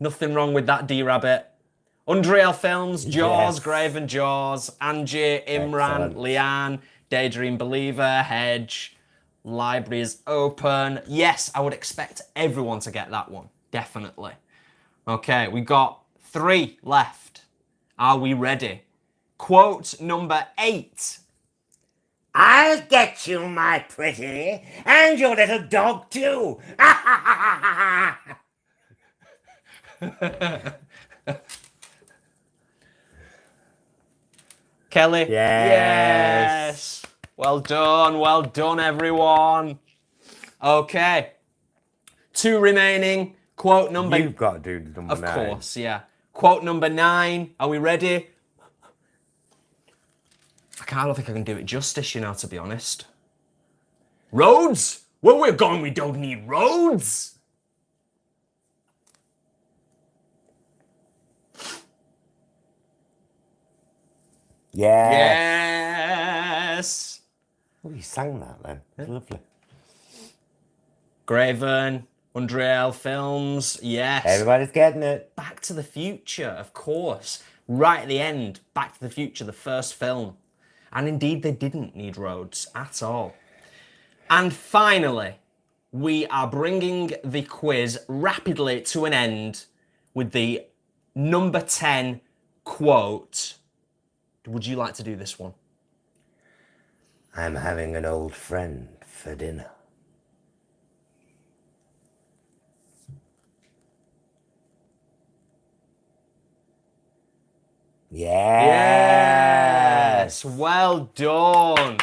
[SPEAKER 2] Nothing wrong with that, D-Rabbit. Unreal Films, Jaws,
[SPEAKER 1] Yes.
[SPEAKER 2] Graven Jaws, Angie, Imran,
[SPEAKER 1] Excellent.
[SPEAKER 2] Leanne, Daydream Believer, Hedge. Library is open. Yes, I would expect everyone to get that one. Definitely. Okay, we got 3 left. Are we ready? Quote number 8.
[SPEAKER 1] I'll get you, my pretty, and your little dog too.
[SPEAKER 2] Kelly?
[SPEAKER 1] Yes.
[SPEAKER 2] Yes. Well done, everyone. Okay. 2 remaining. Quote number...
[SPEAKER 1] You've got to do number 9.
[SPEAKER 2] Of course, yeah. Quote number 9. Are we ready? I don't think I can do it justice, you know, to be honest. Roads? Where we're going, we don't need roads. Yes.
[SPEAKER 1] Oh, you sang that then. It's lovely.
[SPEAKER 2] Graven, Undreal Films, yes.
[SPEAKER 1] Everybody's getting it.
[SPEAKER 2] Back to the Future, of course. Right at the end, Back to the Future, the first film. And indeed, they didn't need roads at all. And finally, we are bringing the quiz rapidly to an end with the number 10 quote. Would you like to do this one?
[SPEAKER 1] I'm having an old friend for dinner. Yes.
[SPEAKER 2] Well done.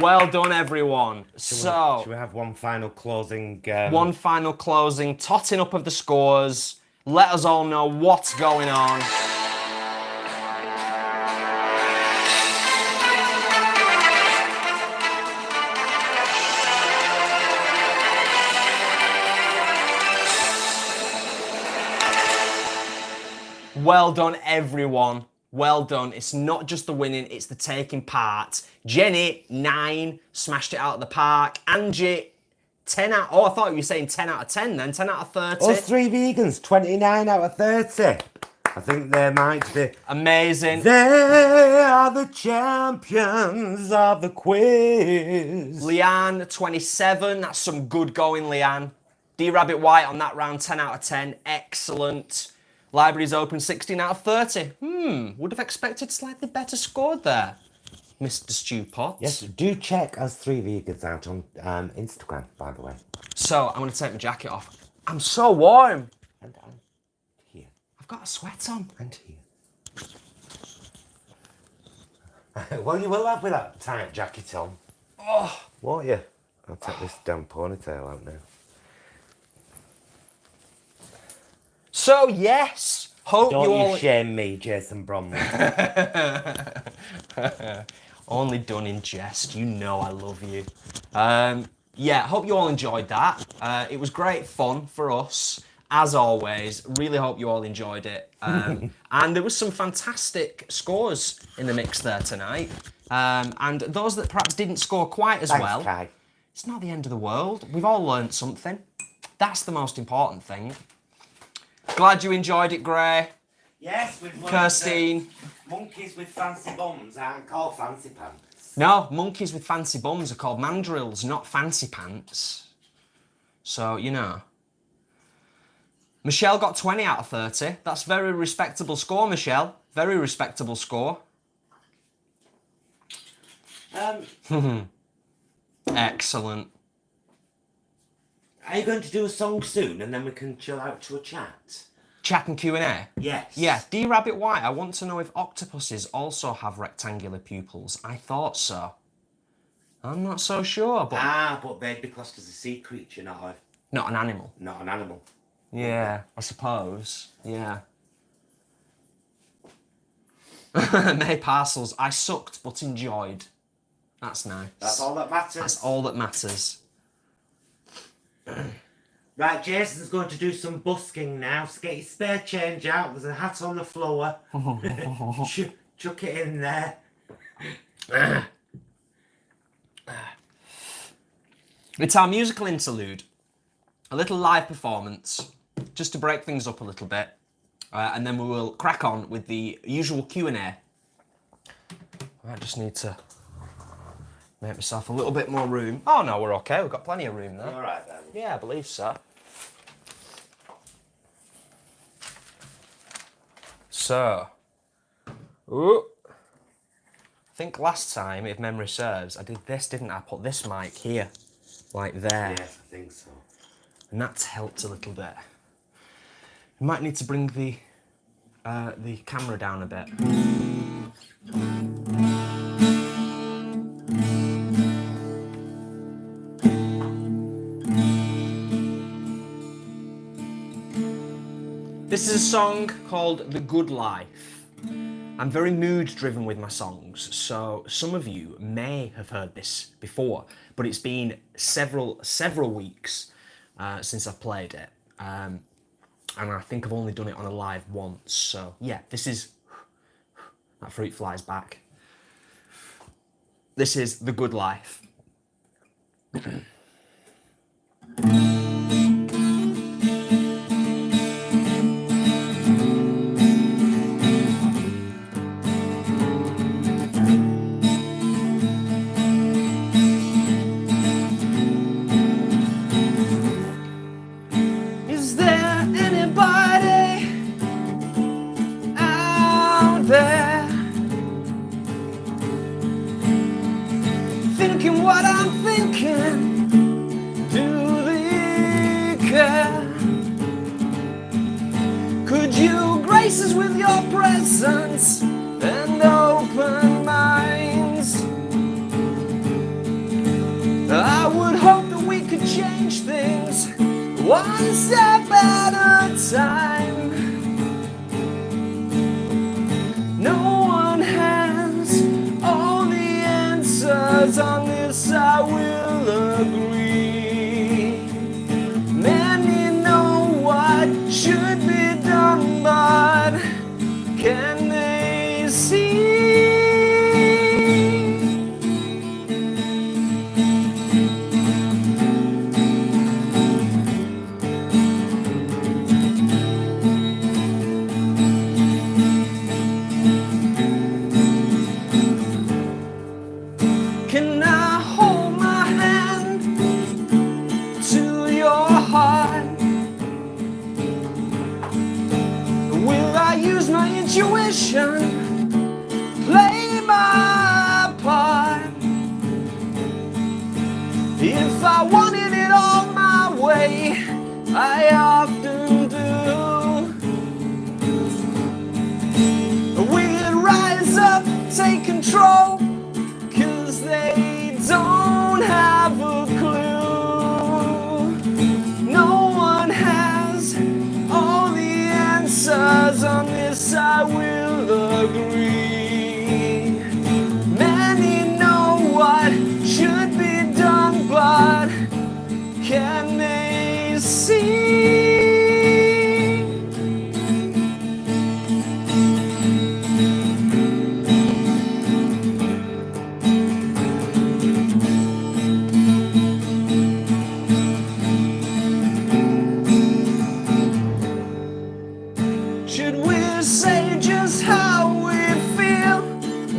[SPEAKER 2] Well done, everyone.
[SPEAKER 1] Should we have one final closing?
[SPEAKER 2] One final closing, totting up of the scores. Let us all know what's going on. Well done, everyone. Well done. It's not just the winning, it's the taking part. Jenny, 9, smashed it out of the park. Angie, 10 out... Oh, I thought you were saying 10 out of 10 then. 10 out of 30.
[SPEAKER 1] Us 3 vegans, 29 out of 30. I think they might be.
[SPEAKER 2] Amazing.
[SPEAKER 1] They are the champions of the quiz.
[SPEAKER 2] Leanne, 27. That's some good going, Leanne. D Rabbit White on that round, 10 out of 10. Excellent. Libraries open, 16 out of 30. Would have expected slightly better score there, Mr. Stew Potts.
[SPEAKER 1] Yes, do check us 3 vegans out on Instagram, by the way.
[SPEAKER 2] So, I'm going to take my jacket off. I'm so warm.
[SPEAKER 1] And here.
[SPEAKER 2] I've got a sweat on.
[SPEAKER 1] And here. Well, you will have with that tight jacket on.
[SPEAKER 2] Oh.
[SPEAKER 1] Won't you? I'll take this damn ponytail out now.
[SPEAKER 2] So, yes. Hope
[SPEAKER 1] Don't
[SPEAKER 2] you all...
[SPEAKER 1] shame me, Jason Bromley.
[SPEAKER 2] Only done in jest. You know I love you. Yeah, hope you all enjoyed that. It was great fun for us, as always. Really hope you all enjoyed it. And there was some fantastic scores in the mix there tonight. And those that perhaps didn't score quite as well,
[SPEAKER 1] Kai.
[SPEAKER 2] it's not the end of the world. We've all learned something. That's the most important thing. Glad you enjoyed it, Gray.
[SPEAKER 1] Yes, we've learned
[SPEAKER 2] Kirstine.
[SPEAKER 1] Monkeys with fancy bums aren't called fancy pants.
[SPEAKER 2] No, monkeys with fancy bums are called mandrills, not fancy pants. So, you know. Michelle got 20 out of 30. That's a very respectable score, Michelle. Very respectable score. Excellent.
[SPEAKER 1] Are you going to do a song soon and then we can chill out to a chat?
[SPEAKER 2] Chat and Q&A?
[SPEAKER 1] Yes.
[SPEAKER 2] Yeah, D Rabbit White, I want to know if octopuses also have rectangular pupils. I thought so. I'm not so sure, but...
[SPEAKER 1] But they'd be classed as a sea creature, not
[SPEAKER 2] an animal.
[SPEAKER 1] Not an animal.
[SPEAKER 2] Yeah, I suppose. Yeah. May Parcels, I sucked but enjoyed. That's nice.
[SPEAKER 1] That's all that matters.
[SPEAKER 2] That's all that matters.
[SPEAKER 1] Right, Jason's going to do some busking now. So get your spare change out. There's a hat on the floor. Chuck it in there.
[SPEAKER 2] It's our musical interlude. A little live performance, just to break things up a little bit. And then we will crack on with the usual Q&A. I just need to make myself a little bit more room. Oh no, we're okay. We've got plenty of room there.
[SPEAKER 1] All right then.
[SPEAKER 2] Yeah, I believe so. So, ooh. I think last time, if memory serves, I did this, didn't I? I put this mic here, like there.
[SPEAKER 1] Yes, I think so.
[SPEAKER 2] And that's helped a little bit. We might need to bring the camera down a bit. This is a song called The Good Life. I'm very mood driven with my songs, so some of you may have heard this before, but it's been several weeks since I've played it. And I think I've only done it on a live once, so yeah, this is... That fruit flies back. This is The Good Life. Is there anybody out there thinking what I'm thinking? Do they care? Could you grace us with your presence and open minds? I would hope that we could change things one step at a time. No one has all the answers on this, I will agree. Many know what should be done, but can they see? Can I hold my hand to your heart? Will I use my intuition, play my part? If I wanted it all my way, I often do. We'd rise up, take control, 'cause they don't have a clue. No one has all the answers on this, I will agree. Many know what should be done, but can they see? Should we say just how we feel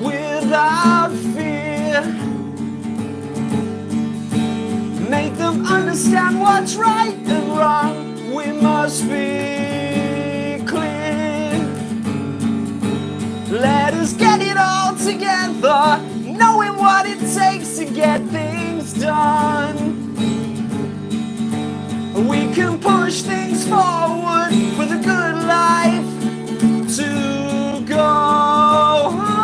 [SPEAKER 2] without fear? Make them understand what's right and wrong. We must be clear. Let us get it all together, knowing what it takes to get things done. We can push things forward for the good life to go on.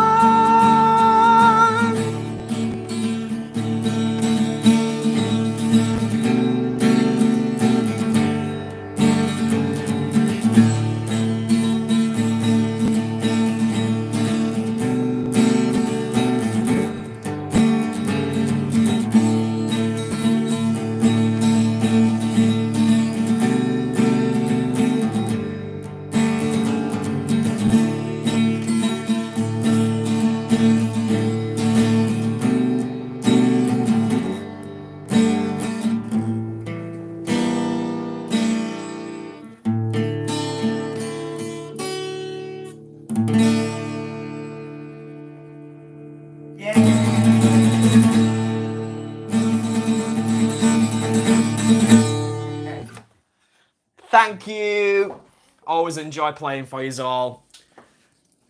[SPEAKER 2] Thank you. Always enjoy playing for you all.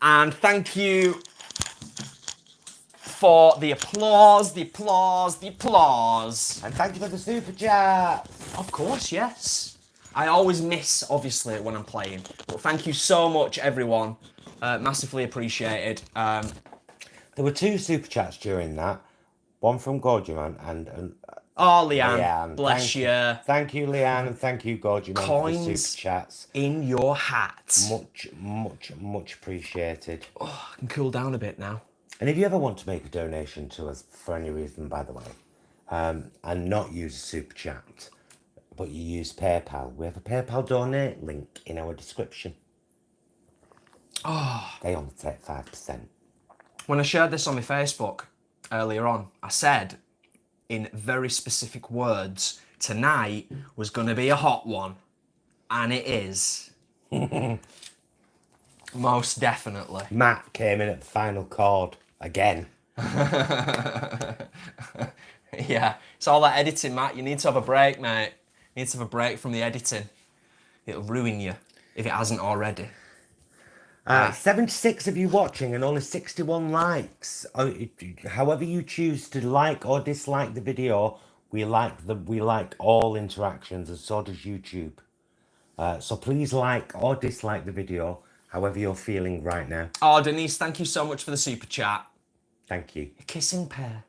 [SPEAKER 2] And thank you for the applause, the applause, the applause.
[SPEAKER 1] And thank you for the super chat.
[SPEAKER 2] Of course, yes. I always miss, obviously, when I'm playing. But thank you so much, everyone. Massively appreciated.
[SPEAKER 1] There were two super chats during that. One from GojiMan and
[SPEAKER 2] Oh, Leanne,
[SPEAKER 1] Leanne,
[SPEAKER 2] bless you.
[SPEAKER 1] Thank you, Leanne, and thank you, GojiMan, for the
[SPEAKER 2] Coins
[SPEAKER 1] super chats.
[SPEAKER 2] in your hat.
[SPEAKER 1] Much appreciated.
[SPEAKER 2] Oh, I can cool down a bit now.
[SPEAKER 1] And if you ever want to make a donation to us for any reason, by the way, and not use a super chat, but you use PayPal, we have a PayPal donate link in our description.
[SPEAKER 2] Oh.
[SPEAKER 1] They only take 5%.
[SPEAKER 2] When I shared this on my Facebook earlier on, I said in very specific words, tonight was going to be a hot one. And it is. Most definitely.
[SPEAKER 1] Matt came in at the final chord again.
[SPEAKER 2] Yeah, it's all that editing, Matt. You need to have a break, mate. You need to have a break from the editing. It'll ruin you if it hasn't already.
[SPEAKER 1] 76 of you watching and only 61 likes. However you choose to like or dislike the video, we like all interactions, and so does YouTube. So please like or dislike the video, however you're feeling right now.
[SPEAKER 2] Oh, Denise, thank you so much for the super chat.
[SPEAKER 1] Thank you.
[SPEAKER 2] A kissing pair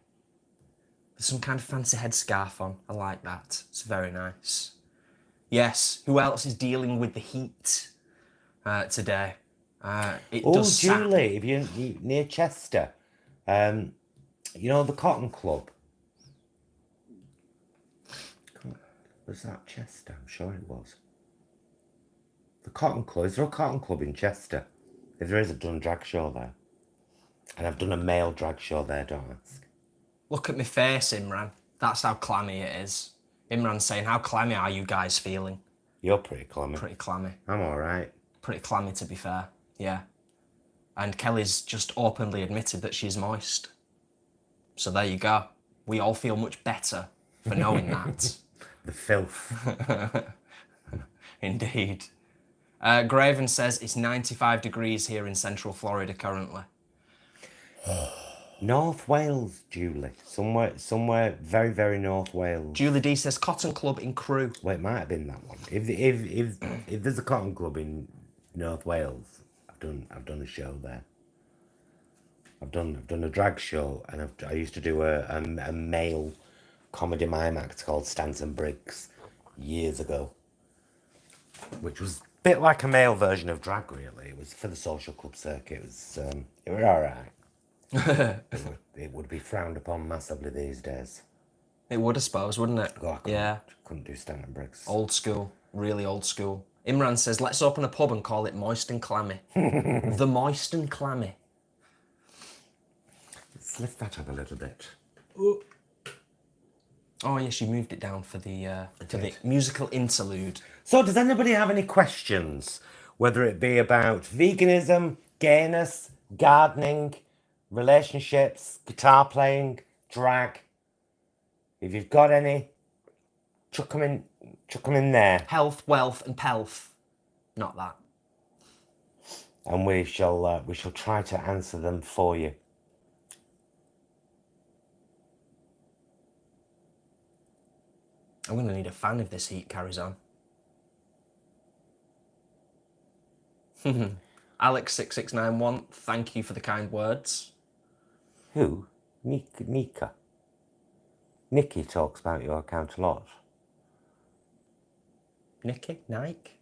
[SPEAKER 2] with some kind of fancy headscarf on. I like that. It's very nice. Yes, who else is dealing with the heat today? Does
[SPEAKER 1] Julie, if you're near Chester, you know the Cotton Club? Was that Chester? I'm sure it was. The Cotton Club. Is there a Cotton Club in Chester? If there is, I've done a drag show there. And I've done a male drag show there, don't ask.
[SPEAKER 2] Look at my face, Imran. That's how clammy it is. Imran's saying, how clammy are you guys feeling?
[SPEAKER 1] You're pretty clammy.
[SPEAKER 2] Pretty clammy.
[SPEAKER 1] I'm alright.
[SPEAKER 2] Pretty clammy, to be fair. Yeah. And Kelly's just openly admitted that she's moist. So there you go. We all feel much better for knowing that.
[SPEAKER 1] The filth.
[SPEAKER 2] Indeed. Graven says it's 95 degrees here in Central Florida currently.
[SPEAKER 1] North Wales, Julie. Somewhere very, very North Wales.
[SPEAKER 2] Julie D says Cotton Club in Crewe.
[SPEAKER 1] Well, it might have been that one. If there's a Cotton Club in North Wales, I've done a show there. I've done a drag show, and I used to do a male comedy mime act called Stanton Briggs years ago, which was a bit like a male version of drag. Really, it was for the social club circuit. It was all right. It would be frowned upon massively these days.
[SPEAKER 2] It would, I suppose, wouldn't it?
[SPEAKER 1] Oh, couldn't do Stanton Briggs.
[SPEAKER 2] Old school, really old school. Imran says, let's open a pub and call it Moist and Clammy. The Moist and Clammy.
[SPEAKER 1] Let's lift that up a little bit.
[SPEAKER 2] Oh, yes, you moved it down for the musical interlude.
[SPEAKER 1] So does anybody have any questions? Whether it be about veganism, gayness, gardening, relationships, guitar playing, drag. If you've got any, chuck them in there.
[SPEAKER 2] Health, wealth and pelf. Not that.
[SPEAKER 1] And we shall try to answer them for you.
[SPEAKER 2] I'm going to need a fan if this heat carries on. Alex6691, thank you for the kind words.
[SPEAKER 1] Who? Nika. Nikki talks about your account a lot.
[SPEAKER 2] Nikki? Nike?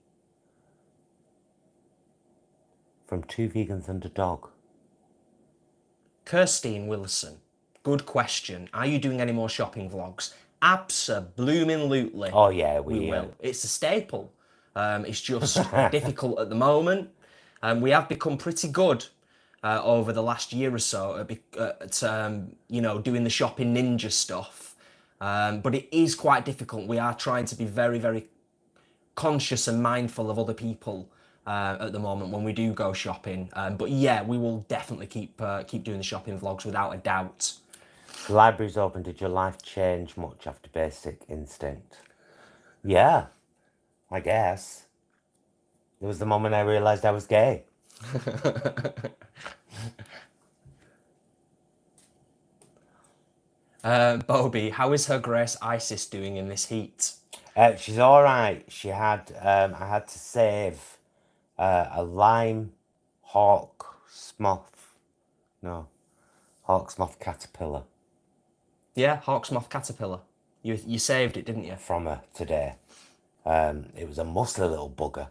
[SPEAKER 1] From Two Vegans and a Dog.
[SPEAKER 2] Kirstine Wilson, good question. Are you doing any more shopping vlogs? Abso-blooming-lutely.
[SPEAKER 1] Oh yeah,
[SPEAKER 2] we will. It's a staple. It's just difficult at the moment. We have become pretty good over the last year or so at doing the shopping ninja stuff. But it is quite difficult. We are trying to be very, very conscious and mindful of other people at the moment when we do go shopping. But yeah, we will definitely keep doing the shopping vlogs without a doubt.
[SPEAKER 1] The library's open. Did your life change much after Basic Instinct? Yeah, I guess. It was the moment I realised I was gay.
[SPEAKER 2] Bobby, how is Her Grace Isis doing in this heat?
[SPEAKER 1] She's all right. She had I had to save a lime hawksmoth caterpillar.
[SPEAKER 2] Yeah, hawksmoth caterpillar. You saved it, didn't you?
[SPEAKER 1] from her today. It was a muscly little bugger.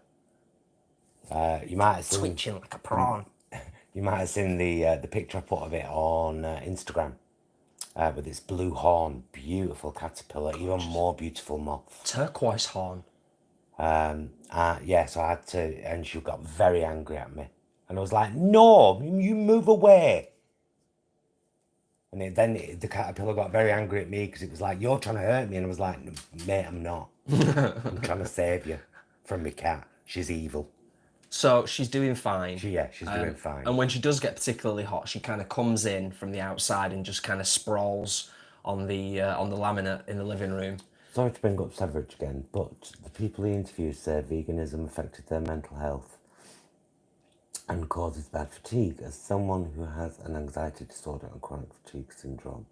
[SPEAKER 1] You might have seen
[SPEAKER 2] Twitching like a prawn.
[SPEAKER 1] you might have seen the picture I put of it on Instagram with its blue horn, beautiful caterpillar, even more beautiful moth.
[SPEAKER 2] Turquoise horn.
[SPEAKER 1] Yeah, so I had to, and she got very angry at me, and I was like, "No, you move away." And the caterpillar got very angry at me because it was like, "You're trying to hurt me," and I was like, "Mate, I'm not. I'm trying to save you from my cat. She's evil."
[SPEAKER 2] So she's doing fine.
[SPEAKER 1] She's doing fine.
[SPEAKER 2] And when she does get particularly hot, she kind of comes in from the outside and just kind of sprawls on the laminate in the living room.
[SPEAKER 1] Sorry to bring up Severage again, but the people he interviewed say veganism affected their mental health and causes bad fatigue. As someone who has an anxiety disorder and chronic fatigue syndrome,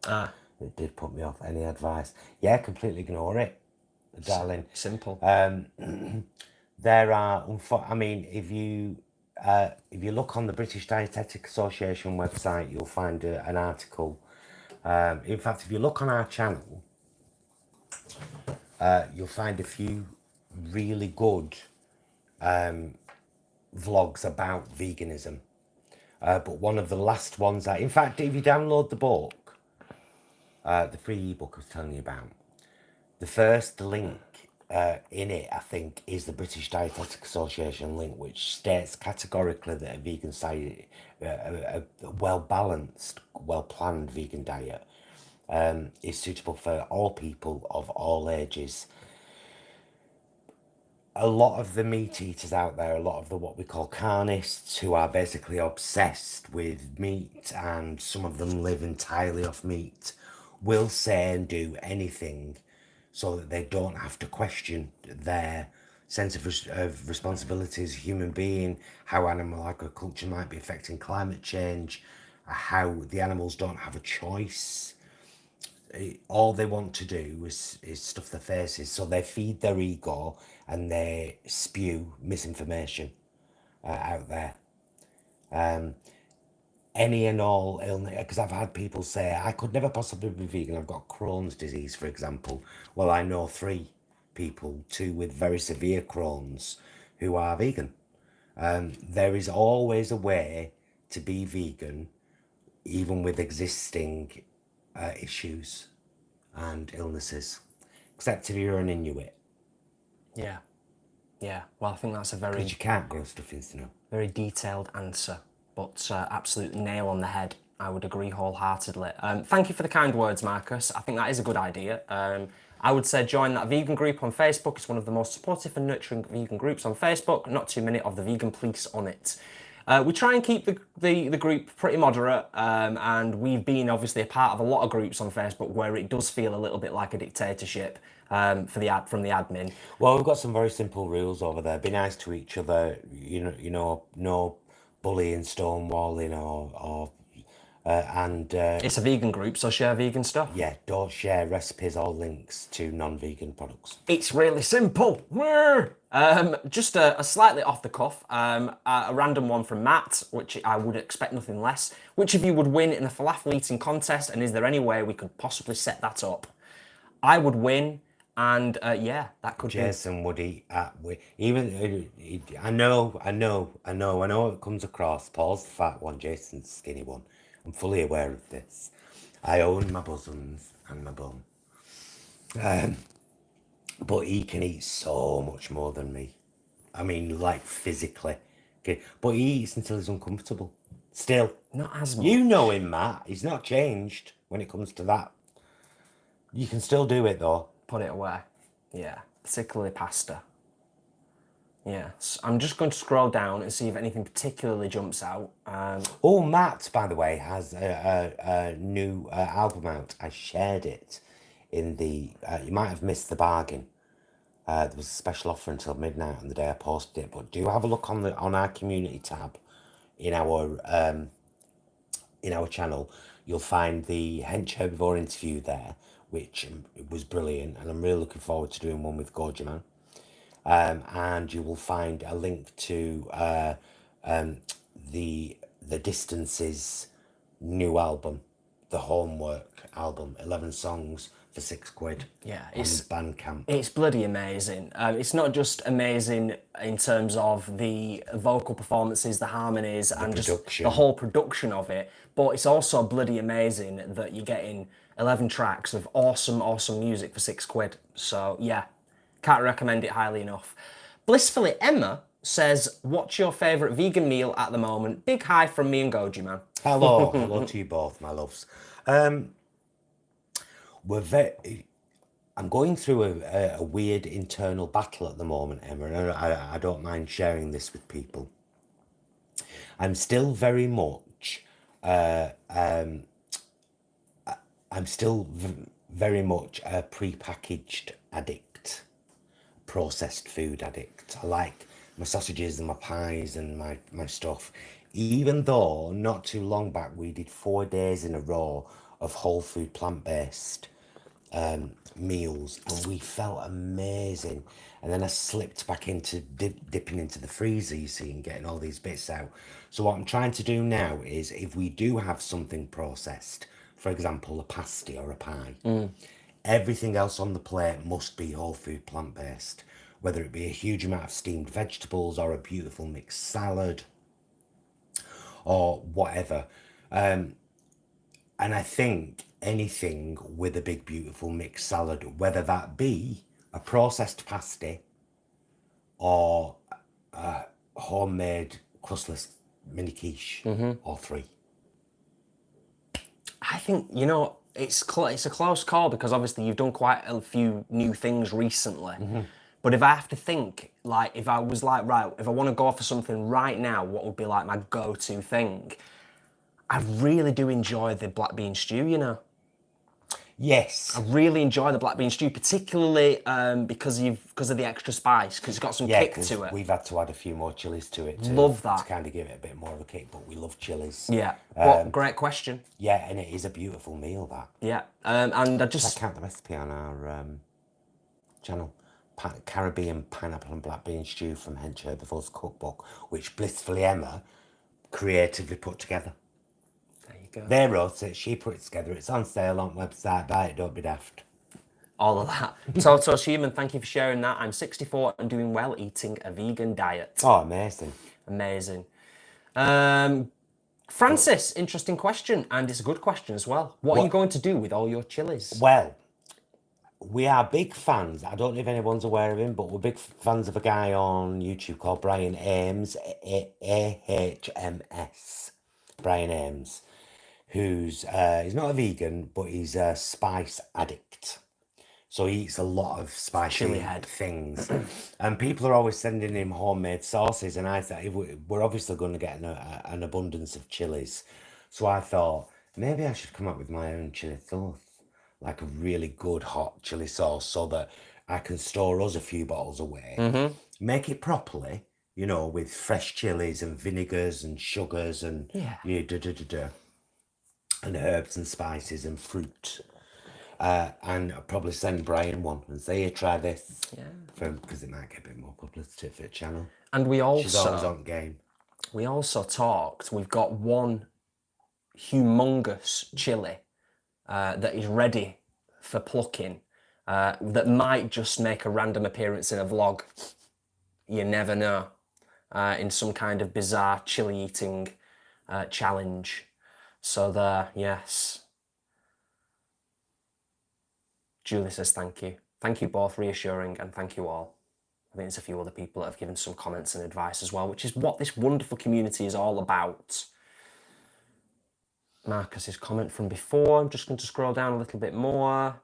[SPEAKER 1] it did put me off any advice. Yeah, completely ignore it, darling.
[SPEAKER 2] Simple.
[SPEAKER 1] There are, I mean, if you look on the British Dietetic Association website, you'll find an article. In fact, if you look on our channel, you'll find a few really good vlogs about veganism. But one of the last ones, in fact, if you download the book, the free ebook I was telling you about, the first link in it, I think, is the British Dietetic Association link, which states categorically that a vegan diet, a well-balanced, well-planned vegan diet is suitable for all people of all ages. A lot of the meat eaters out there, a lot of the what we call carnists, who are basically obsessed with meat, and some of them live entirely off meat, will say and do anything so that they don't have to question their sense of responsibility as a human being, how animal agriculture might be affecting climate change, how the animals don't have a choice. All they want to do is stuff their faces, so they feed their ego and they spew misinformation out there. Any and all illness, because I've had people say, I could never possibly be vegan, I've got Crohn's disease, for example. Well, I know 3 people, 2 with very severe Crohn's, who are vegan. There is always a way to be vegan, even with existing issues and illnesses, except if you're an Inuit.
[SPEAKER 2] Yeah. Well, I think that's a very...
[SPEAKER 1] Because you can't grow stuff in snow.
[SPEAKER 2] Very detailed answer, but absolute nail on the head. I would agree wholeheartedly. Thank you for the kind words, Marcus. I think that is a good idea. I would say join that vegan group on Facebook. It's one of the most supportive and nurturing vegan groups on Facebook. Not too many of the vegan police on it. We try and keep the group pretty moderate, and we've been obviously a part of a lot of groups on Facebook where it does feel a little bit like a dictatorship from the admin.
[SPEAKER 1] Well, we've got some very simple rules over there. Be nice to each other. You know, no bullying, stonewalling, or
[SPEAKER 2] It's a vegan group, so share vegan stuff.
[SPEAKER 1] Yeah, don't share recipes or links to non-vegan products.
[SPEAKER 2] It's really simple. Just a slightly off the cuff, a random one from Matt, which I would expect nothing less. Which of you would win in a falafel eating contest, and is there any way we could possibly set that up? I would win, and yeah, that could
[SPEAKER 1] Jason would eat even. I know it comes across. Paul's the fat one, Jason's the skinny one. I'm fully aware of this. I own my bosoms and my bum. But he can eat so much more than me. I mean, like physically. Okay. But he eats until he's uncomfortable. Still.
[SPEAKER 2] Not as much.
[SPEAKER 1] You know him, Matt. He's not changed when it comes to that. You can still do it, though.
[SPEAKER 2] Put it away. Yeah. Particularly pasta. Yes. I'm just going to scroll down and see if anything particularly jumps out.
[SPEAKER 1] Oh, Matt, by the way, has a new album out. I shared it in the... you might have missed the bargain. There was a special offer until midnight on the day I posted it. But do have a look on our community tab in our channel. You'll find the Hench Herbivore interview there, which was brilliant. And I'm really looking forward to doing one with GojiMan. And you will find a link to the Distance's new album, the Homework album, 11 songs for £6
[SPEAKER 2] Yeah,
[SPEAKER 1] on Bandcamp.
[SPEAKER 2] It's bloody amazing. It's not just amazing in terms of the vocal performances, the harmonies, and
[SPEAKER 1] production.
[SPEAKER 2] just the whole production of it, but it's also bloody amazing that you're getting 11 tracks of awesome, awesome music for £6. So yeah, can't recommend it highly enough. Blissfully Emma says, what's your favourite vegan meal at the moment? Big hi from me and GojiMan.
[SPEAKER 1] Hello, hello to you both, my loves. I'm going through a weird internal battle at the moment, Emma, and I don't mind sharing this with people. I'm still very much, very much a pre-packaged addict, processed food addict. I like my sausages and my pies and my stuff. Even though not too long back we did 4 days in a row of whole food plant-based meals, and we felt amazing. And then I slipped back into dipping into the freezer, you see, and getting all these bits out. So what I'm trying to do now is, if we do have something processed, for example a pasty or a pie, everything else on the plate must be whole food plant-based, whether it be a huge amount of steamed vegetables or a beautiful mixed salad or whatever. And I think anything with a big beautiful mixed salad, whether that be a processed pasty or a homemade crustless mini quiche, or 3.
[SPEAKER 2] I think, you know, it's a close call, because obviously you've done quite a few new things recently. But if I have to think, like, if I was like, right, if I want to go for something right now, what would be like my go-to thing? I really do enjoy the black bean stew, you know.
[SPEAKER 1] Yes.
[SPEAKER 2] I really enjoy the black bean stew, particularly because of the extra spice, because it's got some kick to it.
[SPEAKER 1] We've had to add a few more chilies to it
[SPEAKER 2] Love that.
[SPEAKER 1] to kind of give it a bit more of a kick, but we love chilies.
[SPEAKER 2] Yeah. What great question.
[SPEAKER 1] Yeah, and it is a beautiful meal, that.
[SPEAKER 2] Yeah. And I just...
[SPEAKER 1] Check out the recipe on our channel. Caribbean pineapple and black bean stew from Hench Herbivore's cookbook, which Blissfully Emma creatively put together.
[SPEAKER 2] There you go.
[SPEAKER 1] They wrote it, she put it together. It's on sale on website. Buy it, don't be daft.
[SPEAKER 2] All of that. Toto's Human, thank you for sharing that. I'm 64 and doing well, eating a vegan diet.
[SPEAKER 1] Oh, amazing.
[SPEAKER 2] Amazing. Francis, interesting question, and it's a good question as well. What are you going to do with all your chilies?
[SPEAKER 1] Well, we are big fans. I don't know if anyone's aware of him, but we're big fans of a guy on YouTube called Brian Ames, AHMS. Brian Ames, who's he's not a vegan, but he's a spice addict. So he eats a lot of spicy things. And people are always sending him homemade sauces, and I thought, we're obviously going to get an abundance of chilies. So I thought, maybe I should come up with my own chili sauce, like a really good hot chili sauce, so that I can store us a few bottles away, make it properly, you know, with fresh chilies and vinegars and sugars and and herbs and spices and fruit. And I'll probably send Brian one and say, here, try this. Yeah. Because it might get a bit more publicity for the channel.
[SPEAKER 2] And we also...
[SPEAKER 1] She's always on game.
[SPEAKER 2] We also talked, we've got one humongous chili that is ready for plucking, that might just make a random appearance in a vlog. You never know. In some kind of bizarre chili eating challenge. So there, yes. Julie says thank you. Thank you both, reassuring, and thank you all. I think there's a few other people that have given some comments and advice as well, which is what this wonderful community is all about. Marcus's comment from before. I'm just going to scroll down a little bit more.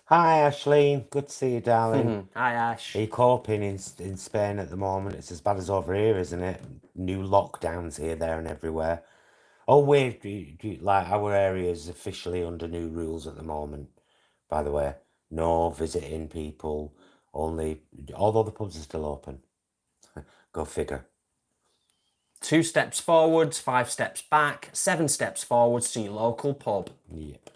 [SPEAKER 1] Hi, Ashley. Good to see you, darling.
[SPEAKER 2] Hi, Ash.
[SPEAKER 1] Are you coping in Spain at the moment? It's as bad as over here, isn't it? New lockdowns here, there, and everywhere. Oh, wait, like our area is officially under new rules at the moment, by the way. No visiting people, only, although the pubs are still open. Go figure.
[SPEAKER 2] 2 steps forwards, 5 steps back, 7 steps forwards to your local pub.
[SPEAKER 1] Yep.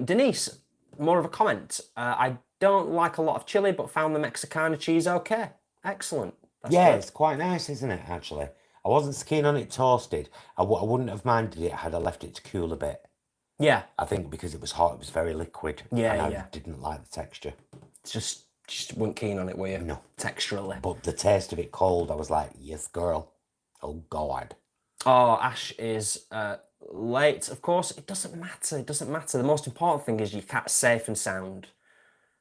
[SPEAKER 2] Denise, more of a comment. I don't like a lot of chili, but found the Mexicana cheese okay. Excellent. That's
[SPEAKER 1] Yeah,
[SPEAKER 2] good.
[SPEAKER 1] it's quite nice, isn't it, actually? I wasn't so keen on it toasted. I wouldn't have minded it had I left it to cool a bit.
[SPEAKER 2] Yeah.
[SPEAKER 1] I think because it was hot, it was very liquid.
[SPEAKER 2] Yeah,
[SPEAKER 1] and I
[SPEAKER 2] yeah.
[SPEAKER 1] didn't like the texture.
[SPEAKER 2] It's just weren't keen on it, were you?
[SPEAKER 1] No.
[SPEAKER 2] Texturally.
[SPEAKER 1] But the taste of it cold, I was like, yes, girl. Oh, God.
[SPEAKER 2] Oh, Ash is late. Of course, it doesn't matter. It doesn't matter. The most important thing is your cat's safe and sound.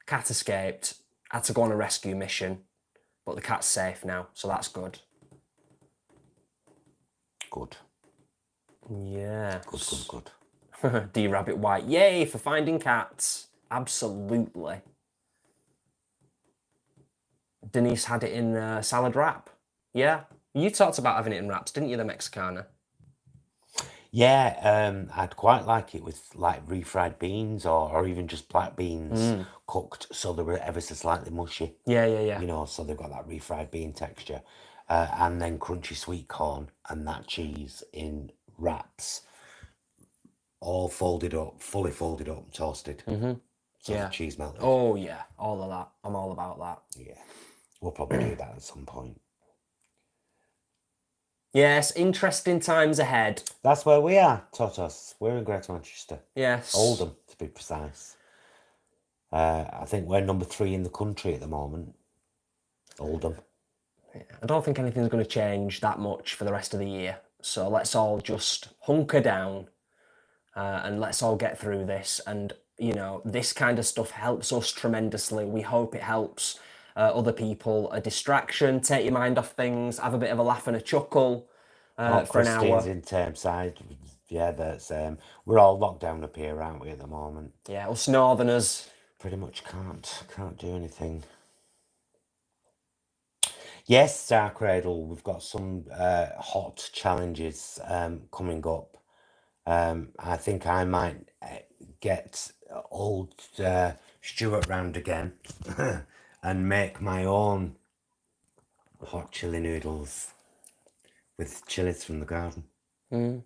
[SPEAKER 2] Cat escaped. Had to go on a rescue mission. But the cat's safe now, so that's good.
[SPEAKER 1] Good.
[SPEAKER 2] Yeah.
[SPEAKER 1] Good.
[SPEAKER 2] D Rabbit White. Yay for finding cats. Absolutely. Denise had it in salad wrap. Yeah. You talked about having it in wraps, didn't you, the Mexicana?
[SPEAKER 1] Yeah, I'd quite like it with like refried beans or even just black beans cooked so they were ever so slightly mushy.
[SPEAKER 2] Yeah.
[SPEAKER 1] You know, so they've got that refried bean texture. And then crunchy sweet corn and that cheese in wraps. All folded up, fully folded up and toasted. So the cheese melted.
[SPEAKER 2] Oh, yeah. All of that. I'm all about that.
[SPEAKER 1] Yeah. We'll probably do that at some point.
[SPEAKER 2] Yes, interesting times ahead.
[SPEAKER 1] That's where we are, Totos. We're in Greater Manchester.
[SPEAKER 2] Yes.
[SPEAKER 1] Oldham, to be precise. I think we're number 3 in the country at the moment. Oldham.
[SPEAKER 2] Yeah. I don't think anything's going to change that much for the rest of the year. So let's all just hunker down and let's all get through this. And, you know, this kind of stuff helps us tremendously. We hope it helps other people. A distraction, take your mind off things, have a bit of a laugh and a chuckle for an hour.
[SPEAKER 1] Christine's in Thameside. Yeah, that's we're all locked down up here, aren't we, at the moment?
[SPEAKER 2] Yeah, us northerners.
[SPEAKER 1] Pretty much can't do anything. Yes, Star Cradle, we've got some hot challenges coming up. I think I might get old Stuart round again and make my own hot chili noodles with chilies from the garden.
[SPEAKER 2] The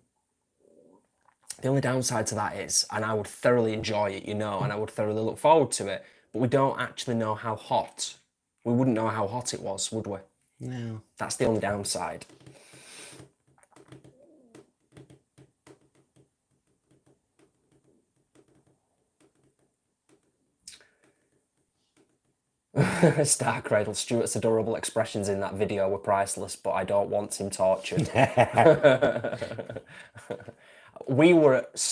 [SPEAKER 2] only downside to that is, and I would thoroughly enjoy it, you know, and I would thoroughly look forward to it, but we don't actually know how hot. We wouldn't know how hot it was, would we?
[SPEAKER 1] No.
[SPEAKER 2] That's the only downside. Star Cradle, Stuart's adorable expressions in that video were priceless, but I don't want him tortured.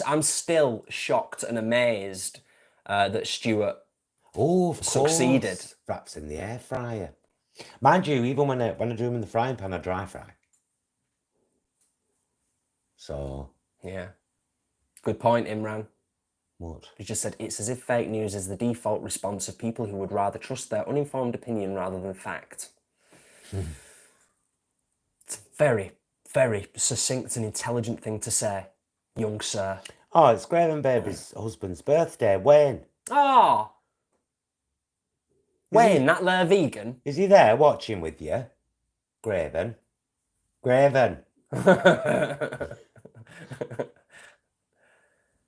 [SPEAKER 2] I'm still shocked and amazed that Stuart succeeded.
[SPEAKER 1] Wraps in the air fryer. Mind you, even when I do them in the frying pan, I dry fry. So.
[SPEAKER 2] Yeah. Good point, Imran.
[SPEAKER 1] What?
[SPEAKER 2] You just said, it's as if fake news is the default response of people who would rather trust their uninformed opinion rather than fact. It's a very, very succinct and intelligent thing to say, young sir.
[SPEAKER 1] Oh, it's Graven Baby's husband's birthday, Wayne.
[SPEAKER 2] Oh! Wayne, that there vegan?
[SPEAKER 1] Is he there watching with you? Graven.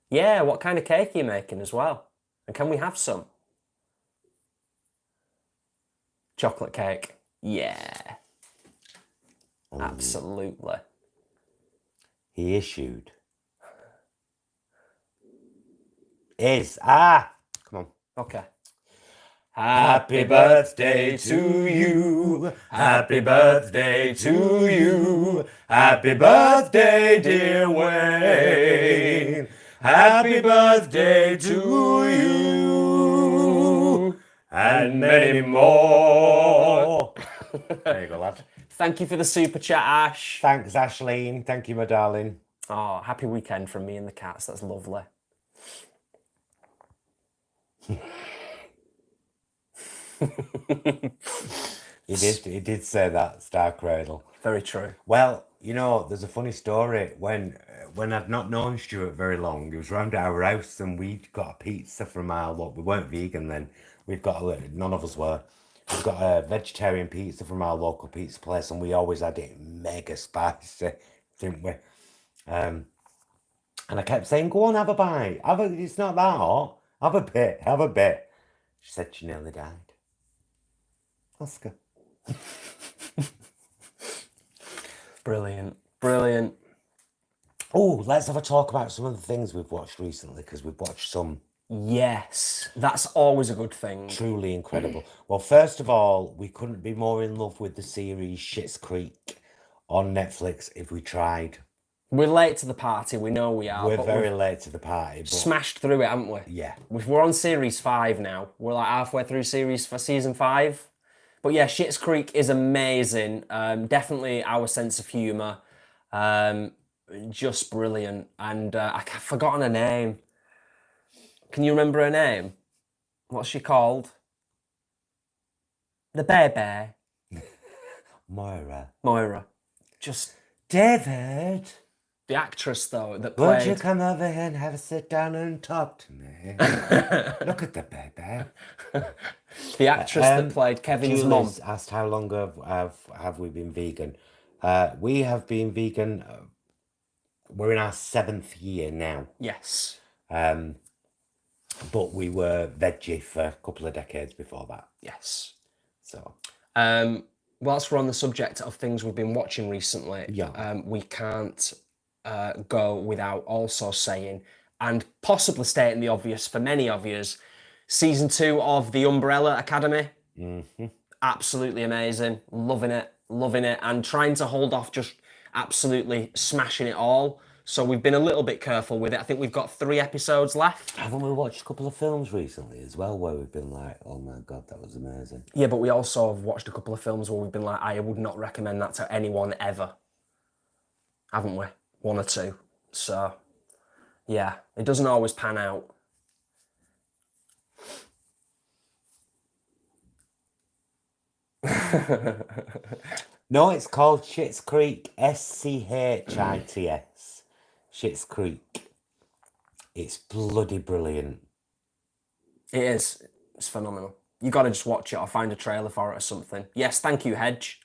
[SPEAKER 2] Yeah, what kind of cake are you making as well? And can we have some? Chocolate cake. Yeah. Absolutely.
[SPEAKER 1] He issued. Come on.
[SPEAKER 2] Okay.
[SPEAKER 1] Happy birthday to you. Happy birthday to you. Happy birthday, dear Wayne. Happy birthday to you. And many more. There you go, lad.
[SPEAKER 2] Thank you for the super chat, Ash.
[SPEAKER 1] Thanks, Ashleen. Thank you, my darling.
[SPEAKER 2] Oh, happy weekend from me and the cats. That's lovely.
[SPEAKER 1] He did say that, Star Cradle.
[SPEAKER 2] Very true.
[SPEAKER 1] Well, you know, there's a funny story. When I'd not known Stuart very long, he was round at our house and we'd got a pizza from our lot. We weren't vegan then. None of us were. We got a vegetarian pizza from our local pizza place and we always had it mega spicy, didn't we? And I kept saying, go on, have a bite. It's not that hot. Have a bit. She said she nearly died. Oscar.
[SPEAKER 2] Brilliant. Brilliant.
[SPEAKER 1] Oh, let's have a talk about some of the things we've watched recently, because we've watched some
[SPEAKER 2] Yes, that's always a good thing.
[SPEAKER 1] truly incredible. Well, first of all, we couldn't be more in love with the series Schitt's Creek on Netflix if we tried.
[SPEAKER 2] We're late to the party, we know we are.
[SPEAKER 1] We're
[SPEAKER 2] but
[SPEAKER 1] very
[SPEAKER 2] we've
[SPEAKER 1] late to the party, but
[SPEAKER 2] smashed through it, haven't we?
[SPEAKER 1] yeah.
[SPEAKER 2] We're on series 5 now. We're like halfway through season 5. But yeah, Schitt's Creek is amazing. Definitely our sense of humour. Just brilliant. And I've forgotten her name. Can you remember her name? What's she called? The baby. Moira. Just
[SPEAKER 1] David,
[SPEAKER 2] the actress though that
[SPEAKER 1] won't you
[SPEAKER 2] played.
[SPEAKER 1] come over here and have a sit down and talk to me? Look at the baby.
[SPEAKER 2] The actress that played Kevin's mum.
[SPEAKER 1] Julie's asked how long have we been vegan. We have been vegan. We're in our 7th year now.
[SPEAKER 2] Yes.
[SPEAKER 1] But we were veggie for a couple of decades before that.
[SPEAKER 2] Yes.
[SPEAKER 1] So
[SPEAKER 2] Whilst we're on the subject of things we've been watching recently, we can't go without also saying, and possibly stating the obvious for many of yous, season 2 of The Umbrella Academy. Absolutely amazing. Loving it, and trying to hold off just absolutely smashing it all. So we've been a little bit careful with it. I think we've got 3 episodes left.
[SPEAKER 1] haven't we watched a couple of films recently as well where we've been like, oh my God, that was amazing.
[SPEAKER 2] Yeah, but we also have watched a couple of films where we've been like, I would not recommend that to anyone ever. Haven't we? 1 or 2. So, yeah, it doesn't always pan out.
[SPEAKER 1] No, it's called Schitt's Creek. SCHITS. Schitt's Creek. It's bloody brilliant.
[SPEAKER 2] It is. It's phenomenal. You got to just watch it or find a trailer for it or something. Yes, thank you, Hedge.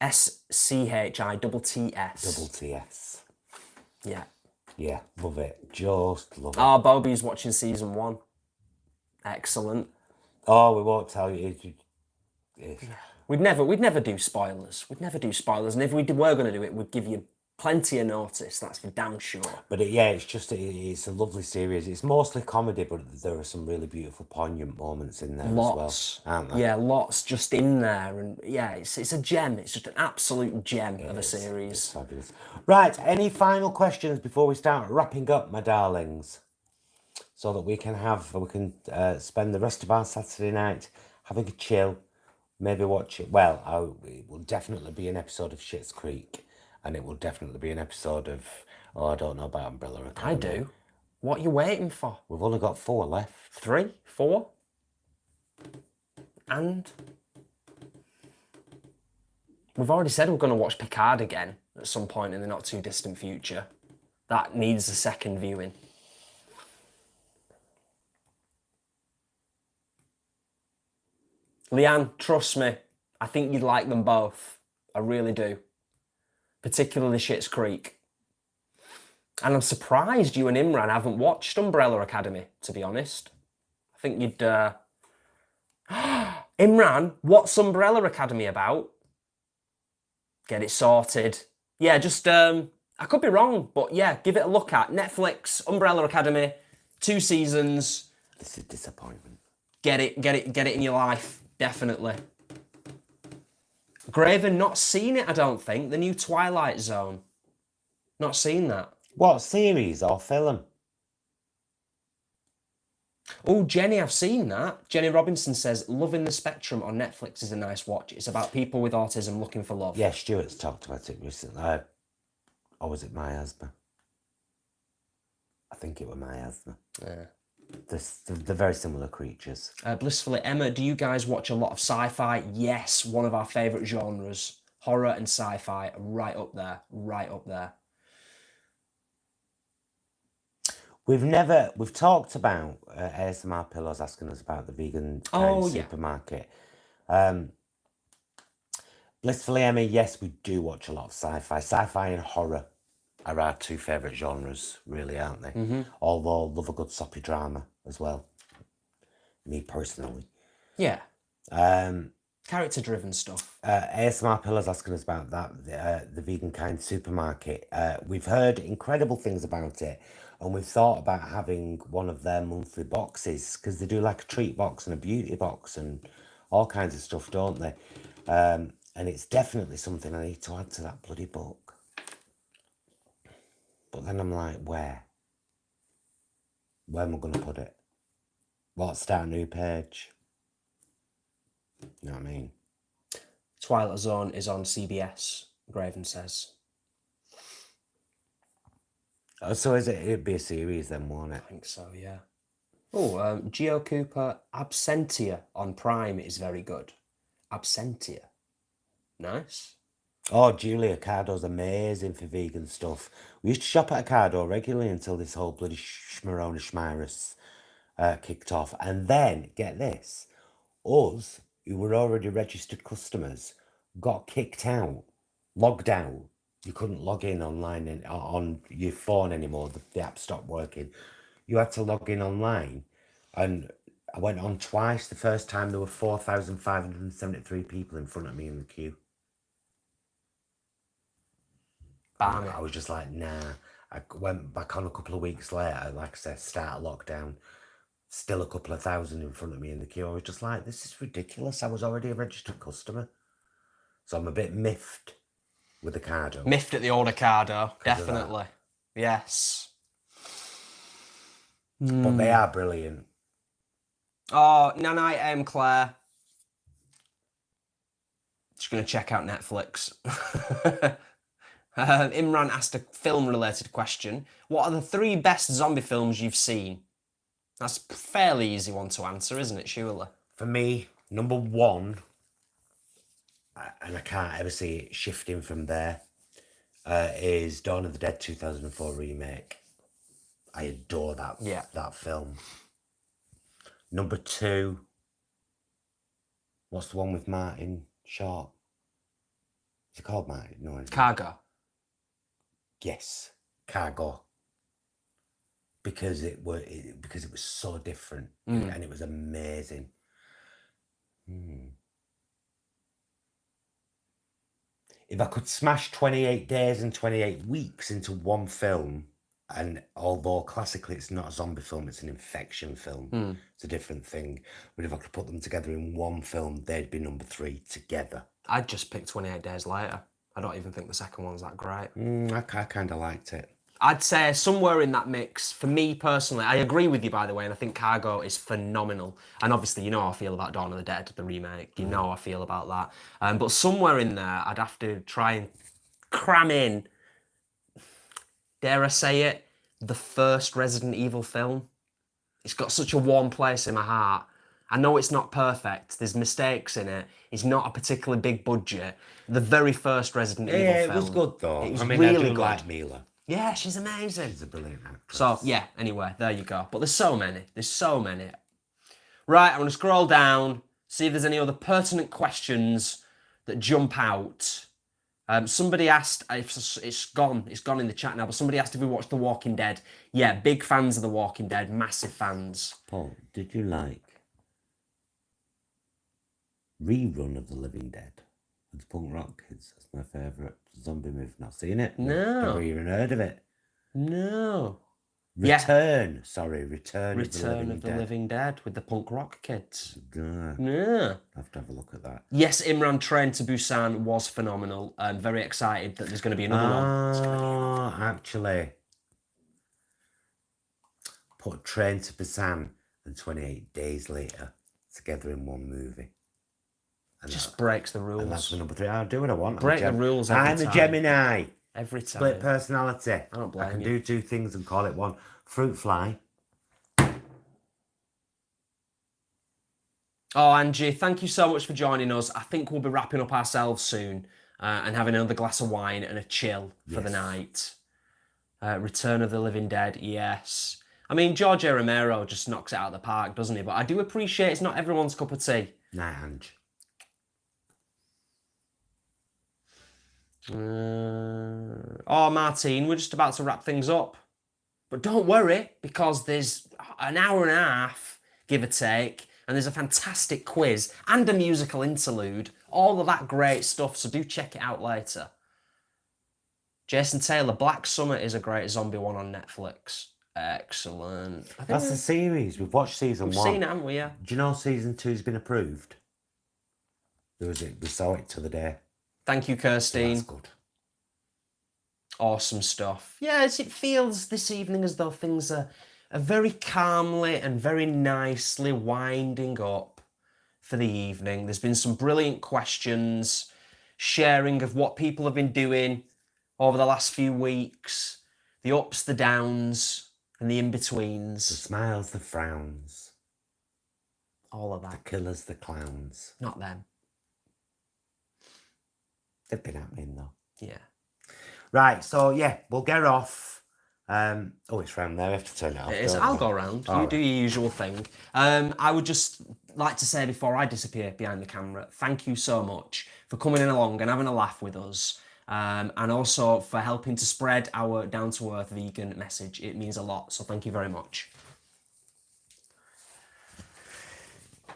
[SPEAKER 2] SCHITTS.
[SPEAKER 1] Double TS.
[SPEAKER 2] Yeah.
[SPEAKER 1] Yeah, love it. Just love it.
[SPEAKER 2] Oh, Bobby's watching season 1. Excellent.
[SPEAKER 1] Oh, we won't tell you.
[SPEAKER 2] We'd never do spoilers. And if we were going to do it, we'd give you plenty of notice. That's for damn sure.
[SPEAKER 1] But it's a lovely series. It's mostly comedy, but there are some really beautiful, poignant moments in there as well, aren't there?
[SPEAKER 2] Yeah, lots just in there, and yeah, it's a gem. It's just an absolute gem of a series.
[SPEAKER 1] It's fabulous. Right, any final questions before we start wrapping up, my darlings? So that we can spend the rest of our Saturday night having a chill, maybe watch it. Well, it will definitely be an episode of Schitt's Creek, and it will definitely be an episode of, I don't know about Umbrella Academy.
[SPEAKER 2] I do. What are you waiting for?
[SPEAKER 1] We've only got 4 left.
[SPEAKER 2] 3, 4, and we've already said we're going to watch Picard again at some point in the not too distant future. That needs a second viewing. Leanne, trust me, I think you'd like them both. I really do. Particularly Schitt's Creek. And I'm surprised you and Imran haven't watched Umbrella Academy, to be honest. I think you'd... Imran, what's Umbrella Academy about? Get it sorted. Yeah, just... I could be wrong, but yeah, give it a look at. Netflix, Umbrella Academy, 2 seasons.
[SPEAKER 1] This is disappointment.
[SPEAKER 2] Get it in your life. Definitely. Graven, not seen it, I don't think. The new Twilight Zone. Not seen that.
[SPEAKER 1] What, series or film?
[SPEAKER 2] Oh, Jenny, I've seen that. Jenny Robinson says, Loving the Spectrum on Netflix is a nice watch. It's about people with autism looking for love.
[SPEAKER 1] Yeah, Stuart's talked about it recently. Or was it my asthma? I think it was my asthma.
[SPEAKER 2] Yeah.
[SPEAKER 1] They're very similar creatures.
[SPEAKER 2] Blissfully Emma, do you guys watch a lot of sci-fi? Yes, one of our favourite genres. Horror and sci-fi, right up there.
[SPEAKER 1] We've talked about ASMR Pillows asking us about the vegan supermarket. Blissfully Emma, yes, we do watch a lot of sci-fi. Sci-fi and horror are our 2 favourite genres, really, aren't they?
[SPEAKER 2] Mm-hmm.
[SPEAKER 1] Although love a good soppy drama as well. Me personally.
[SPEAKER 2] Yeah. Character-driven stuff.
[SPEAKER 1] ASMR Pillars asking us about that, the Vegan Kind supermarket. We've heard incredible things about it, and we've thought about having one of their monthly boxes, because they do like a treat box and a beauty box and all kinds of stuff, don't they? And it's definitely something I need to add to that bloody book. But then I'm like, where? Where am I going to put it? What, start a new page? You know what I mean?
[SPEAKER 2] Twilight Zone is on CBS, Graven says.
[SPEAKER 1] Oh, so it'd be a series then, won't it?
[SPEAKER 2] I think so, yeah. Oh, Geo Cooper, Absentia on Prime is very good. Absentia. Nice.
[SPEAKER 1] Oh, Julia, Cardo's amazing for vegan stuff. We used to shop at Cardo regularly until this whole bloody Schmarona Schmirus kicked off. And then, get this, us, who were already registered customers, got kicked out, logged out. You couldn't log in online on your phone anymore. The app stopped working. You had to log in online. And I went on twice. The first time there were 4,573 people in front of me in the queue.
[SPEAKER 2] Bam.
[SPEAKER 1] I was just like, nah. I went back on a couple of weeks later, like I said, start of lockdown. Still a couple of thousand in front of me in the queue. I was just like, this is ridiculous. I was already a registered customer. So I'm a bit miffed with the Cardo.
[SPEAKER 2] Miffed at the old Cardo, definitely. Yes.
[SPEAKER 1] But they are brilliant.
[SPEAKER 2] Oh, Nanite Claire. Just going to check out Netflix. Imran asked a film-related question. What are the 3 best zombie films you've seen? That's a fairly easy one to answer, isn't it, surely?
[SPEAKER 1] For me, number 1, and I can't ever see it shifting from there, is Dawn of the Dead 2004 remake. I adore that film. Number 2, what's the one with Martin Short? Is it called Martin? No, it's
[SPEAKER 2] Cargo.
[SPEAKER 1] Yes, Cargo. Because it was so different and it was amazing. If I could smash 28 days and 28 weeks into one film, and although classically it's not a zombie film, it's an infection film, it's a different thing. But if I could put them together in one film, they'd be number 3 together.
[SPEAKER 2] I'd just pick 28 Days Later. I don't even think the second one's that great.
[SPEAKER 1] I kind of liked it.
[SPEAKER 2] I'd say somewhere in that mix, for me personally, I agree with you, by the way, and I think Cargo is phenomenal. And obviously, you know how I feel about Dawn of the Dead, the remake. You know how I feel about that. But somewhere in there, I'd have to try and cram in, dare I say it, the first Resident Evil film. It's got such a warm place in my heart. I know it's not perfect. There's mistakes in it. It's not a particularly big budget. The very first Resident Evil film.
[SPEAKER 1] Yeah, it was good though.
[SPEAKER 2] It was
[SPEAKER 1] really
[SPEAKER 2] really
[SPEAKER 1] good.
[SPEAKER 2] good.
[SPEAKER 1] Like Mila.
[SPEAKER 2] Yeah, she's amazing.
[SPEAKER 1] She's a brilliant actress.
[SPEAKER 2] So, yeah, anyway, there you go. But there's so many. There's so many. Right, I'm going to scroll down, see if there's any other pertinent questions that jump out. Somebody asked, it's gone in the chat now, but somebody asked if we watched The Walking Dead. Yeah, big fans of The Walking Dead, massive fans.
[SPEAKER 1] Paul, did you like Rerun of The Living Dead? It's Punk Rock Kids. That's my favourite zombie movie. Not seen it.
[SPEAKER 2] No.
[SPEAKER 1] Never even heard of it.
[SPEAKER 2] No.
[SPEAKER 1] Return
[SPEAKER 2] of the Living Dead with the Punk Rock Kids.
[SPEAKER 1] Yeah.
[SPEAKER 2] Yeah.
[SPEAKER 1] I have to have a look at that.
[SPEAKER 2] Yes, Imran Train to Busan was phenomenal. I'm very excited that there's going to be another one.
[SPEAKER 1] Oh, actually. Put Train to Busan and 28 Days Later together in one movie. And
[SPEAKER 2] Just breaks the rules.
[SPEAKER 1] And that's my number 3. I'll do what I want.
[SPEAKER 2] Break the rules every time.
[SPEAKER 1] I'm a Gemini.
[SPEAKER 2] Every time.
[SPEAKER 1] Split personality.
[SPEAKER 2] I don't blame
[SPEAKER 1] I can
[SPEAKER 2] you.
[SPEAKER 1] do 2 things and call it one. Fruit fly.
[SPEAKER 2] Oh, Angie, thank you so much for joining us. I think we'll be wrapping up ourselves soon and having another glass of wine and a chill for the night. Return of the Living Dead, yes. I mean, George A. Romero just knocks it out of the park, doesn't he? But I do appreciate it's not everyone's cup of tea.
[SPEAKER 1] Nah, Ange.
[SPEAKER 2] Oh, Martine, we're just about to wrap things up. But don't worry, because there's an hour and a half, give or take, And there's a fantastic quiz and a musical interlude. All of that great stuff, so do check it out later. Jason Taylor, Black Summer is a great zombie one on Netflix. Excellent. I think
[SPEAKER 1] That's the series. We've watched season
[SPEAKER 2] we've
[SPEAKER 1] 1.
[SPEAKER 2] seen it, haven't we? Yeah.
[SPEAKER 1] Do you know season 2's been approved? We saw it to the day.
[SPEAKER 2] Thank you, Kirstine.
[SPEAKER 1] That's good.
[SPEAKER 2] Awesome stuff. Yes, it feels this evening as though things are very calmly and very nicely winding up for the evening. There's been some brilliant questions, sharing of what people have been doing over the last few weeks, the ups, the downs, and the in-betweens.
[SPEAKER 1] The smiles, the frowns.
[SPEAKER 2] All of
[SPEAKER 1] The
[SPEAKER 2] that.
[SPEAKER 1] killers, the clowns.
[SPEAKER 2] Not them.
[SPEAKER 1] They've been happening though.
[SPEAKER 2] Yeah.
[SPEAKER 1] Right, so yeah, we'll get off. Oh, it's round there. I have to turn it off.
[SPEAKER 2] It is.
[SPEAKER 1] don't
[SPEAKER 2] I'll
[SPEAKER 1] I?
[SPEAKER 2] go around.
[SPEAKER 1] All
[SPEAKER 2] You do
[SPEAKER 1] right.
[SPEAKER 2] your usual thing. I would just like to say before I disappear behind the camera, thank you so much for coming in along and having a laugh with us. And also for helping to spread our down-to-earth vegan message. It means a lot, so thank you very much.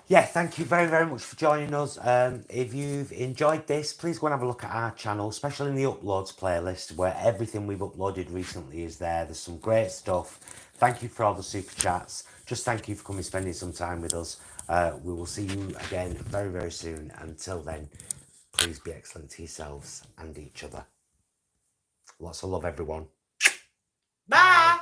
[SPEAKER 1] Yeah, thank you very, very much for joining us. If you've enjoyed this, please go and have a look at our channel, especially in the uploads playlist, where everything we've uploaded recently is there. There's some great stuff. Thank you for all the super chats. Just thank you for coming, spending some time with us. We will see you again very, very soon. Until then, please be excellent to yourselves and each other. Lots of love, everyone.
[SPEAKER 2] Bye!